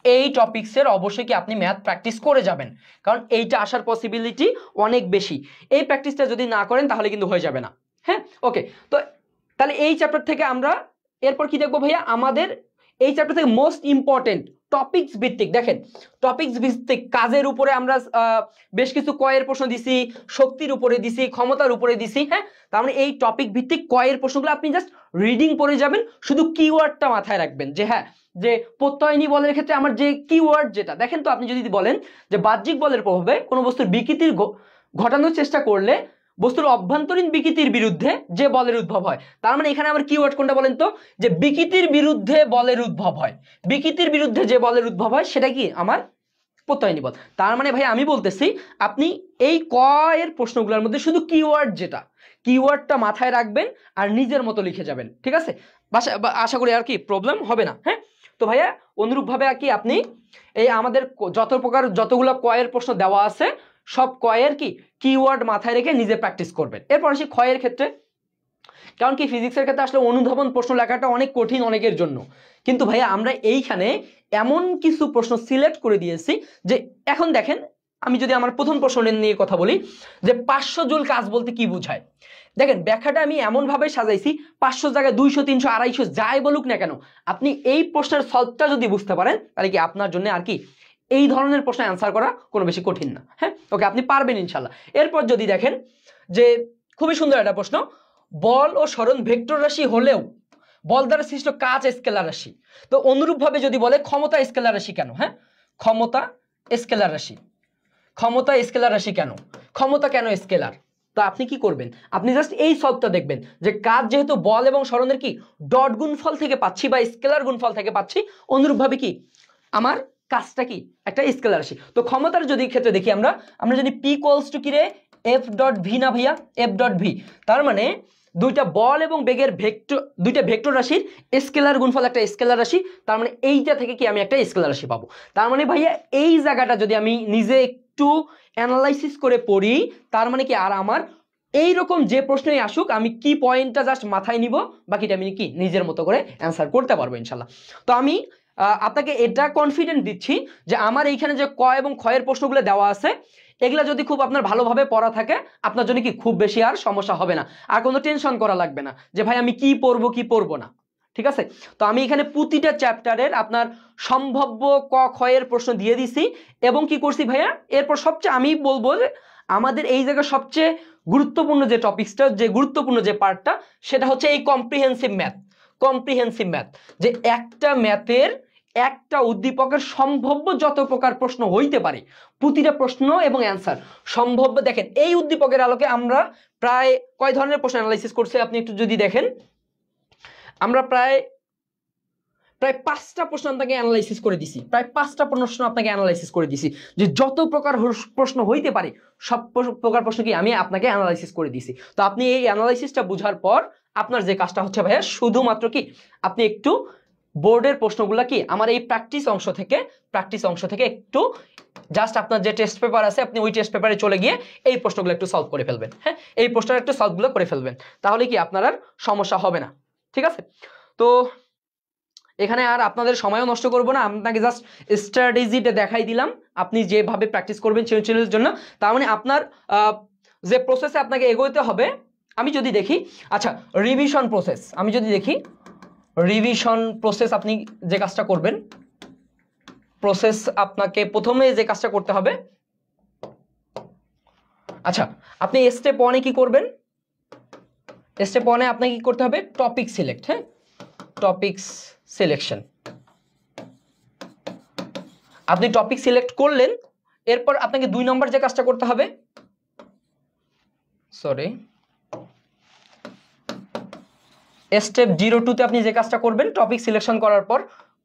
এই টপিক্সের অবশ্যই কি আপনি ম্যাথ প্র্যাকটিস করে যাবেন, কারণ এইটা আসার পসিবিলিটি অনেক বেশি। এই প্র্যাকটিসটা যদি না করেন তাহলে কিন্তু হয়ে যাবে না। হ্যাঁ ওকে, তো তাহলে এই চ্যাপ্টার থেকে আমরা এরপর কি দেখবো ভাইয়া, আমাদের এই চ্যাপ্টার থেকে মোস্ট ইম্পর্টেন্ট টপিক্স ভিত্তিক, দেখেন টপিক্স ভিত্তিক কাজের উপরে আমরা বেশ কিছু কয়ের প্রশ্ন দিছি, শক্তির উপরে দিছি, ক্ষমতার উপরে দিছি। হ্যাঁ তার মানে এই টপিক ভিত্তিক কয়ের প্রশ্নগুলো আপনি জাস্ট রিডিং পড়ে যাবেন, শুধু কিওয়ার্ডটা মাথায় রাখবেন যে হ্যাঁ যে প্রত্যয়নী বলের ক্ষেত্রে আমার যে কিওয়ার্ড যেটা, দেখেন তো আপনি যদি বলেন যে বাহ্যিক বলের প্রভাবে কোনো বস্তুর বিকৃতির ঘটানোর চেষ্টা করলে বস্তুর অভ্যন্তরীণ বিকৃতির বিরুদ্ধে যে বলের উদ্ভব হয়, তার মানে এখানে আমার কিওয়ার্ড কোনটা বলেন তো, যে বিকৃতির বিরুদ্ধে বলের উদ্ভব হয়, বিকৃতির বিরুদ্ধে যে বলের উদ্ভব হয় সেটা কি আমার প্রত্যয়নী বল। তার মানে ভাই আমি বলতেছি আপনি এই ক এর প্রশ্নগুলোর মধ্যে শুধু কিওয়ার্ড যেটা, কিওয়ার্ডটা মাথায় রাখবেন আর নিজের মতো লিখে যাবেন। ঠিক আছে? আশা করি আর কি প্রবলেম হবে না। হ্যাঁ তো ভাইয়া অনুরূপভাবে আর কি আপনি এই আমাদের যতগুলো কয়ের প্রশ্ন দেওয়া আছে সব কয়ের কি কিওয়ার্ড মাথায় রেখে নিজে প্র্যাকটিস করবেন। এরপর আসি ক্ষয়ের ক্ষেত্রে, কারণ কি ফিজিক্সের ক্ষেত্রে আসলে অনুধাবন প্রশ্ন লেখাটা অনেক কঠিন অনেকের জন্য, কিন্তু ভাইয়া আমরা এইখানে এমন কিছু প্রশ্ন সিলেক্ট করে দিয়েছি যে এখন দেখেন আমি যদি আমার প্রথম প্রশ্ন নিয়ে কথা বলি যে 500 জুল কাজ বলতে কি বোঝায়, দেখেন ব্যাখ্যাটা আমি এমন ভাবে সাজাইছি 500 জায়গায় 200 300 250 যাই বলুক না কেন আপনি এই প্রশ্নের সলভটা যদি বুঝতে পারেন তাহলে কি আপনার জন্য আর কি এই ধরনের প্রশ্ন অ্যান্সার করা কোনো বেশি কঠিন না। হ্যাঁ ওকে, আপনি পারবেন ইনশাল্লাহ। এরপর যদি দেখেন যে খুবই সুন্দর একটা প্রশ্ন, বল ও সরণ ভেক্টর রাশি হলেও বল দ্বারা সৃষ্ট কাজ স্কেলার রাশি, তো অনুরূপভাবে যদি বলে ক্ষমতা স্কেলার রাশি কেন, হ্যাঁ ক্ষমতা স্কেলার রাশি কেন, ক্ষমতা কেন স্কেলার? তো আপনি কি করবেন, আপনি জাস্ট এই সলভটা দেখবেন যে কাজ যেহেতু বল এবং সরণের কি ডট গুণফল থেকে পাচ্ছি বা স্কেলার গুণফল থেকে পাচ্ছি, অনুরূপভাবে কি আমার কাজটা কি একটা স্কেলার রাশি। তো ক্ষমতার যদি ক্ষেত্রে দেখি আমরা যদি পি ইকুয়ালস টু কি রে এফ ডট ভি না ভাইয়া, এফ ডট ভি, তার মানে দুইটা বল এবং বেগের ভেক্টর, দুইটা ভেক্টর রাশির স্কেলার গুণফল একটা স্কেলার রাশি, তার মানে এইটা থেকে কি আমি একটা স্কেলার রাশি পাবো। তার মানে ভাইয়া এই জায়গাটা যদি আমি নিজে একটু অ্যানালাইসিস করে পড়ি, তার মানে কি আর আমার এইরকম যে প্রশ্নই আসুক আমি কি পয়েন্টটা জাস্ট মাথায় নিব, বাকিটা আমি কি নিজের মতো করে অ্যান্সার করতে পারবো ইনশাল্লাহ। তো আমি আপনাকে এটা কনফিডেন্ট দিচ্ছি যে আমার এইখানে যে ক এবং ক্ষয়ের প্রশ্নগুলো দেওয়া আছে, এগুলা যদি খুব আপনার ভালোভাবে পড়া থাকে, আপনার জন্য কি খুব বেশি আর সমস্যা হবে না, আর কোনো টেনশন করা লাগবে না যে ভাই আমি কি পড়বো কি পড়বো না। ঠিক আছে, তো আমি এখানে প্রতিটা চ্যাপ্টারের আপনার সম্ভাব্য ক ক্ষয়ের প্রশ্ন দিয়ে দিছি এবং কি করছি ভাইয়া, এরপর সবচেয়ে আমি বলবো যে আমাদের এই জায়গায় সবচেয়ে গুরুত্বপূর্ণ যে টপিকসটা, যে গুরুত্বপূর্ণ যে পার্টটা, সেটা হচ্ছে এই কম্প্রিহেন্সিভ ম্যাথ। কম্প্রিহেন্সিভ ম্যাথ, যে একটা ম্যাথের একটা উদ্দীপকের সম্ভাব্য যত প্রকার প্রশ্ন হইতে পারে, প্রতিটা প্রশ্ন এবং অ্যান্সার সম্ভাব্য। দেখেন এই উদ্দীপকের আলোকে আমরা প্রায় কয় ধরনের প্রশ্ন অ্যানালাইসিস করছি আপনি একটু যদি দেখেন, আমরা প্রায় 5টা প্রশ্ন আপনাকে অ্যানালাইসিস করে দিছি, প্রায় 5টা প্রশ্ন আপনাকে অ্যানালাইসিস করে দিছি, যে যত প্রকার প্রশ্ন হইতে পারে সব প্রকার প্রশ্ন কি আমি আপনাকে অ্যানালাইসিস করে দিছি। তো আপনি এই অ্যানালাইসিসটা বুঝার পর আপনার যে কাজটা হচ্ছে ভাইয়া, শুধুমাত্র কি আপনি একটু বোর্ডের প্রশ্নগুলো কি আমার এই প্র্যাকটিস অংশ থেকে একটু জাস্ট আপনার যে টেস্ট পেপার আছে আপনি ওই টেস্ট পেপারে চলে গিয়ে এই প্রশ্নগুলো একটু সলভ করে ফেলবেন। হ্যাঁ, এই প্রশ্নের একটু সলভগুলো করে ফেলবেন, তাহলে কি আপনার আর সমস্যা হবে না। ঠিক আছে, তো এখানে আর আপনাদের সময়ও নষ্ট করব না, আপনাকে জাস্ট স্ট্র্যাটেজিটা দেখাই দিলাম, আপনি যেভাবে প্র্যাকটিস করবেন সৃজনশীলের জন্য। তার মানে আপনার যে প্রসেসে আপনাকে এগোতে হবে, আমি যদি দেখি, আচ্ছা রিভিশন প্রসেস, আমি যদি দেখি রিভিশন প্রসেস, আপনি যে কাজটা করবেন, প্রসেস আপনাকে প্রথমে যে কাজটা করতে হবে, আচ্ছা আপনি স্টেপ 1-এ কি করবেন, স্টেপ 1-এ আপনাকে কি করতে হবে, টপিক সিলেক্ট। হ্যাঁ, টপিকস সিলেকশন, আপনি টপিক সিলেক্ট করলেন, এরপর আপনাকে 2 নম্বর যে কাজটা করতে হবে, সরি স্টেপ 02-তে আপনি যে কাজটা করবেন, টপিক সিলেকশন করার পর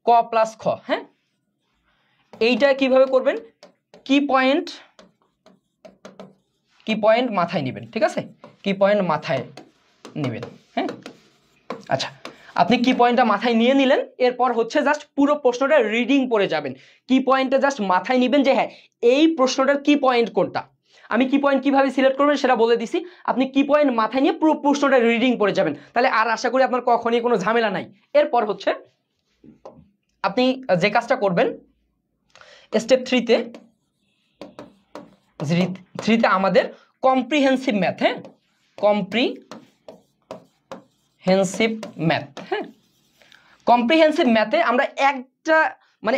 ক প্লাস খ। হ্যাঁ, এইটা কিভাবে করবেন, কি পয়েন্ট মাথায় নেবেন। ঠিক আছে, কি পয়েন্ট মাথায় নেবেন। হ্যাঁ, আচ্ছা আপনি কি পয়েন্টটা মাথায় নিয়ে নিলেন, এরপর হচ্ছে জাস্ট পুরো প্রশ্নটা রিডিং পড়ে যাবেন, কি পয়েন্টটা জাস্ট মাথায় নেবেন যে হ্যাঁ এই প্রশ্নটার কি পয়েন্ট কোনটা, আমি কি পয়েন্ট কিভাবে সিলেক্ট করবেন সেটা বলে দিছি, আপনি কি পয়েন্ট মাথায় নিয়ে পুরো প্রশ্নটা রিডিং পড়ে যাবেন, তাহলে আর আশা করি আপনার কখনই কোনো ঝামেলা নাই। এরপর হচ্ছে আপনি যে কাজটা করবেন, স্টেপ 3-তে আমাদের কম্প্রিহেন্সিভ ম্যাথ। হ্যাঁ, কম্প্রিহেন্সিভ ম্যাথ। হ্যাঁ, কম্প্রিহেন্সিভ ম্যাথে আমরা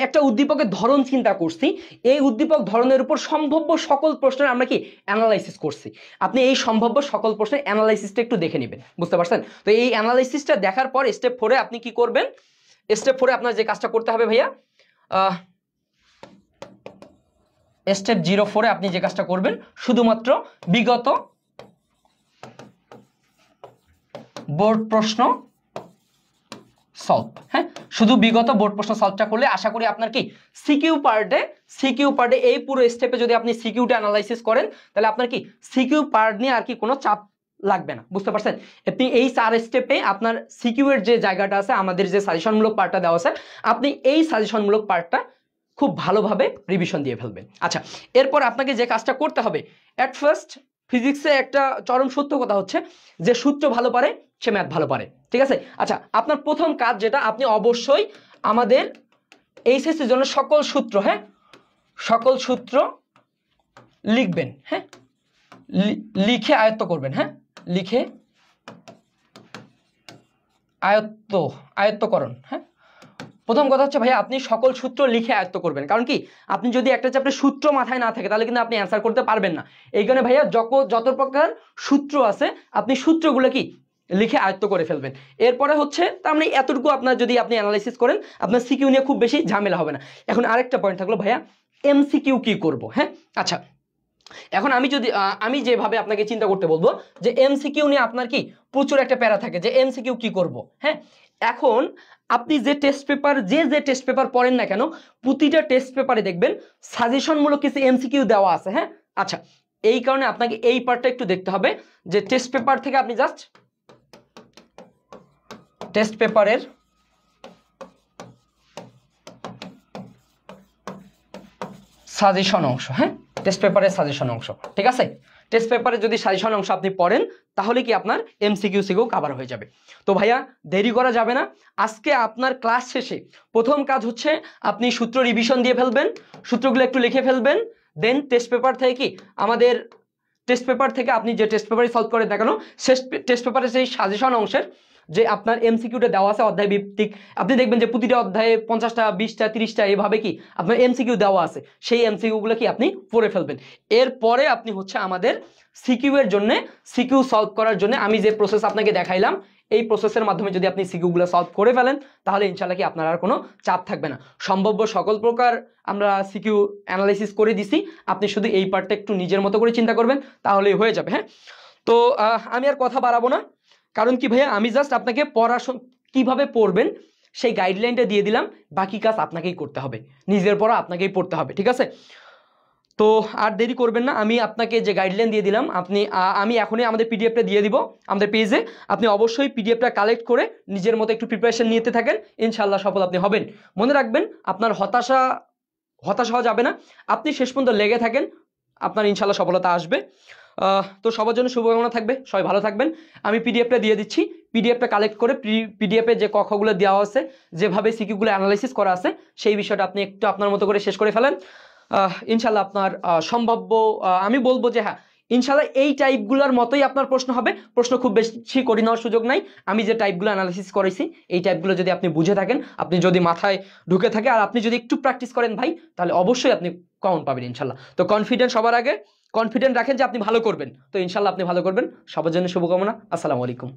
একটা উদ্দীপকের ধরন চিন্তা করছি, এই উদ্দীপক ধরনের উপর সম্ভাব্য সকল প্রশ্নের আমরা কি অ্যানালাইসিস করছি। আপনি এই সম্ভাব্য সকল প্রশ্নের অ্যানালাইসিসটা একটু দেখে নেবেন, বুঝতে পারছেন? তো এই অ্যানালাইসিসটা দেখার পর স্টেপ 4-এ আপনি কি করবেন, স্টেপ 4-এ আপনার যে কাজটা করতে হবে ভাইয়া, স্টেপ 04-এ আপনি যে কাজটা করবেন, শুধুমাত্র বিগত বোর্ড প্রশ্ন সলভ। হ্যাঁ, শুধু বিগত বোর্ড প্রশ্ন সলভটা করলে আশা করি আপনার কি সিকিউ পার্টে এই পুরো স্টেপে যদি আপনি সিকিউটা অ্যানালাইসিস করেন, তাহলে আপনার কি সিকিউ পার্ট নিয়ে আর কি কোনো চাপ লাগবে না, বুঝতে পারছেন? আপনি এই 4 স্টেপে আপনার সিকিউ এর যে জায়গাটা আছে, আমাদের যে সাজেশনমূলক পার্টটা দেওয়া আছে, আপনি এই সাজেশনমূলক পার্টটা খুব ভালোভাবে রিভিশন দিয়ে ফেলবেন। আচ্ছা, এরপর আপনাকে যে কাজটা করতে হবে, অ্যাট ফার্স্ট ফিজিক্সে একটা চরম সত্য কথা হচ্ছে যে সূত্র ভালো পারে সে ম্যাথ ভালো পারে। ঠিক আছে, আচ্ছা আপনার প্রথম কাজ যেটা, আপনি অবশ্যই আমাদের এইচএসসির জন্য সকল সূত্র, হ্যাঁ সকল সূত্র লিখবেন। হ্যাঁ, লিখে আয়ত্ত করবেন। হ্যাঁ, লিখে আয়ত্তকরণ। হ্যাঁ, প্রথম কথা হচ্ছে ভাইয়া আপনি সকল সূত্র লিখে আয়ত্ত করবেন, কারণ কি আপনি যদি একটা চ্যাপ্টার সূত্র মাথায় না থাকে তাহলে কিন্তু আপনি অ্যান্সার করতে পারবেন না। এই কারণে ভাইয়া যত প্রকার সূত্র আছে আপনি সূত্রগুলো কি লিখে আয়ত্ত করে ফেলবেন। এরপরে হচ্ছে তার মানে এতটুকু আপনার যদি আপনি অ্যানালাইসিস করেন, আপনার সিকিউ নিয়ে খুব বেশি ঝামেলা হবে না। এখন আরেকটা পয়েন্ট থাকলো ভাইয়া, এমসিকিউ কি করব। হ্যাঁ, আচ্ছা এখন আমি যদি আমি যেভাবে আপনাকে চিন্তা করতে বলবো যে এমসিকিউ নিয়ে আপনার কি প্রচুর একটা প্যারা থাকে যে এমসিকিউ কি করব, হ্যাঁ। এখন আপনি যে টেস্ট পেপার যে টেস্ট পেপার পড়েন না কেন, প্রতিটা টেস্ট পেপারে দেখবেন সাজেশনমূলক কিছু এমসিকিউ দেওয়া আছে, হ্যাঁ। আচ্ছা, এই কারণে আপনাকে এই পার্টটা একটু দেখতে হবে যে টেস্ট পেপার থেকে আপনি জাস্ট টেস্ট পেপারের সাজেশন অংশ, হ্যাঁ, টেস্ট পেপারের সাজেশন অংশ, ঠিক আছে। টেস্ট পেপারে যদি সাজেশন অংশ আপনি পড়েন তাহলে কি আপনার এমসিকিউ সিকিউ কভার হয়ে যাবে। তো ভাইয়া দেরি করা যাবে না, আজকে আপনার ক্লাস শেষে প্রথম কাজ হচ্ছে আপনি সূত্র রিভিশন দিয়ে ফেলবেন, সূত্রগুলো একটু লিখে ফেলবেন। দেন টেস্ট পেপার থেকে কি আমাদের টেস্ট পেপার থেকে আপনি যে টেস্ট পেপারে সলভ করে দেখানো শেষ টেস্ট পেপারে সেই সাজেশন অংশের যে আপনার এমসিকিউটা দেওয়া আছে অধ্যায় ভিত্তিক, আপনি দেখবেন যে প্রতিটা অধ্যায়ে 50টা 20টা 30টা এভাবে কি আপনার এমসিকিউ দেওয়া আছে, সেই এমসিকিউগুলো কি আপনি পড়ে ফেলবেন। এরপরে আপনি হচ্ছে আমাদের সিকিউ এর জন্য সিকিউ সলভ করার জন্য আমি যে প্রসেস আপনাকে দেখাইলাম এই প্রসেসের মাধ্যমে যদি আপনি সিকিউগুলো সলভ করে ফেলেন তাহলে ইনশাআল্লাহ কি আপনার আর কোনো চাপ থাকবে না। সম্ভাব্য সকল প্রকার আমরা সিকিউ অ্যানালাইসিস করে দিছি, আপনি শুধু এই পার্টটা একটু নিজের মতো করে চিন্তা করবেন তাহলেই হয়ে যাবে, হ্যাঁ। তো আমি আর কথা বাড়াবো না, কারণ কি ভাইয়া আমি জাস্ট আপনাকে পড়াশোনা কিভাবে পড়বেন সেই গাইডলাইনটা দিয়ে দিলাম, বাকি কাজ আপনাকেই করতে হবে, নিজের পড়া আপনাকেই পড়তে হবে, ঠিক আছে। তো আর দেরি করবেন না, আমি আপনাকে যে গাইডলাইন দিয়ে দিলাম আমি এখনই আমাদের পিডিএফটা দিয়ে দিব আমাদের পেজে, আপনি অবশ্যই পিডিএফটা কালেক্ট করে নিজের মতো একটু প্রিপারেশন নিতে থাকেন, ইনশাআল্লাহ সফল আপনি হবেন। মনে রাখবেন আপনার হতাশা হওয়া যাবে না, আপনি শেষ পর্যন্ত লেগে থাকেন, আপনার ইনশাআল্লাহ সফলতা আসবে। তো সবার জন্য শুভকামনা থাকবে, সবাই ভালো থাকবেন। আমি পিডিএফটা দিয়ে দিচ্ছি, পিডিএফটা কালেক্ট করে পিডিএফে যে কখগুলো দেওয়া আছে যেভাবে সিকিউগুলো অ্যানালাইসিস করা আছে সেই বিষয়টা আপনি একটু আপনার মতো করে শেষ করে ফেলেন। ইনশাআল্লাহ আপনার সম্ভাব্য আমি বলবো যে হ্যাঁ ইনশাআল্লাহ এই টাইপগুলোর মতোই আপনার প্রশ্ন হবে, প্রশ্ন খুব বেশি কঠিন হওয়ার সুযোগ নাই। আমি যে টাইপগুলো অ্যানালাইসিস করেছি এই টাইপগুলো যদি আপনি বুঝে থাকেন, আপনি যদি মাথায় ঢুকে থাকে আর আপনি যদি একটু প্র্যাকটিস করেন ভাই, তাহলে অবশ্যই আপনি কমন পাবেন ইনশাআল্লাহ। তো কনফিডেন্ট সবার আগে কনফিডেন্ট রাখেন যে আপনি ভালো করবেন, তো ইনশাআল্লাহ আপনি ভালো করবেন। সবার জন্য শুভকামনা, আসসালামু আলাইকুম।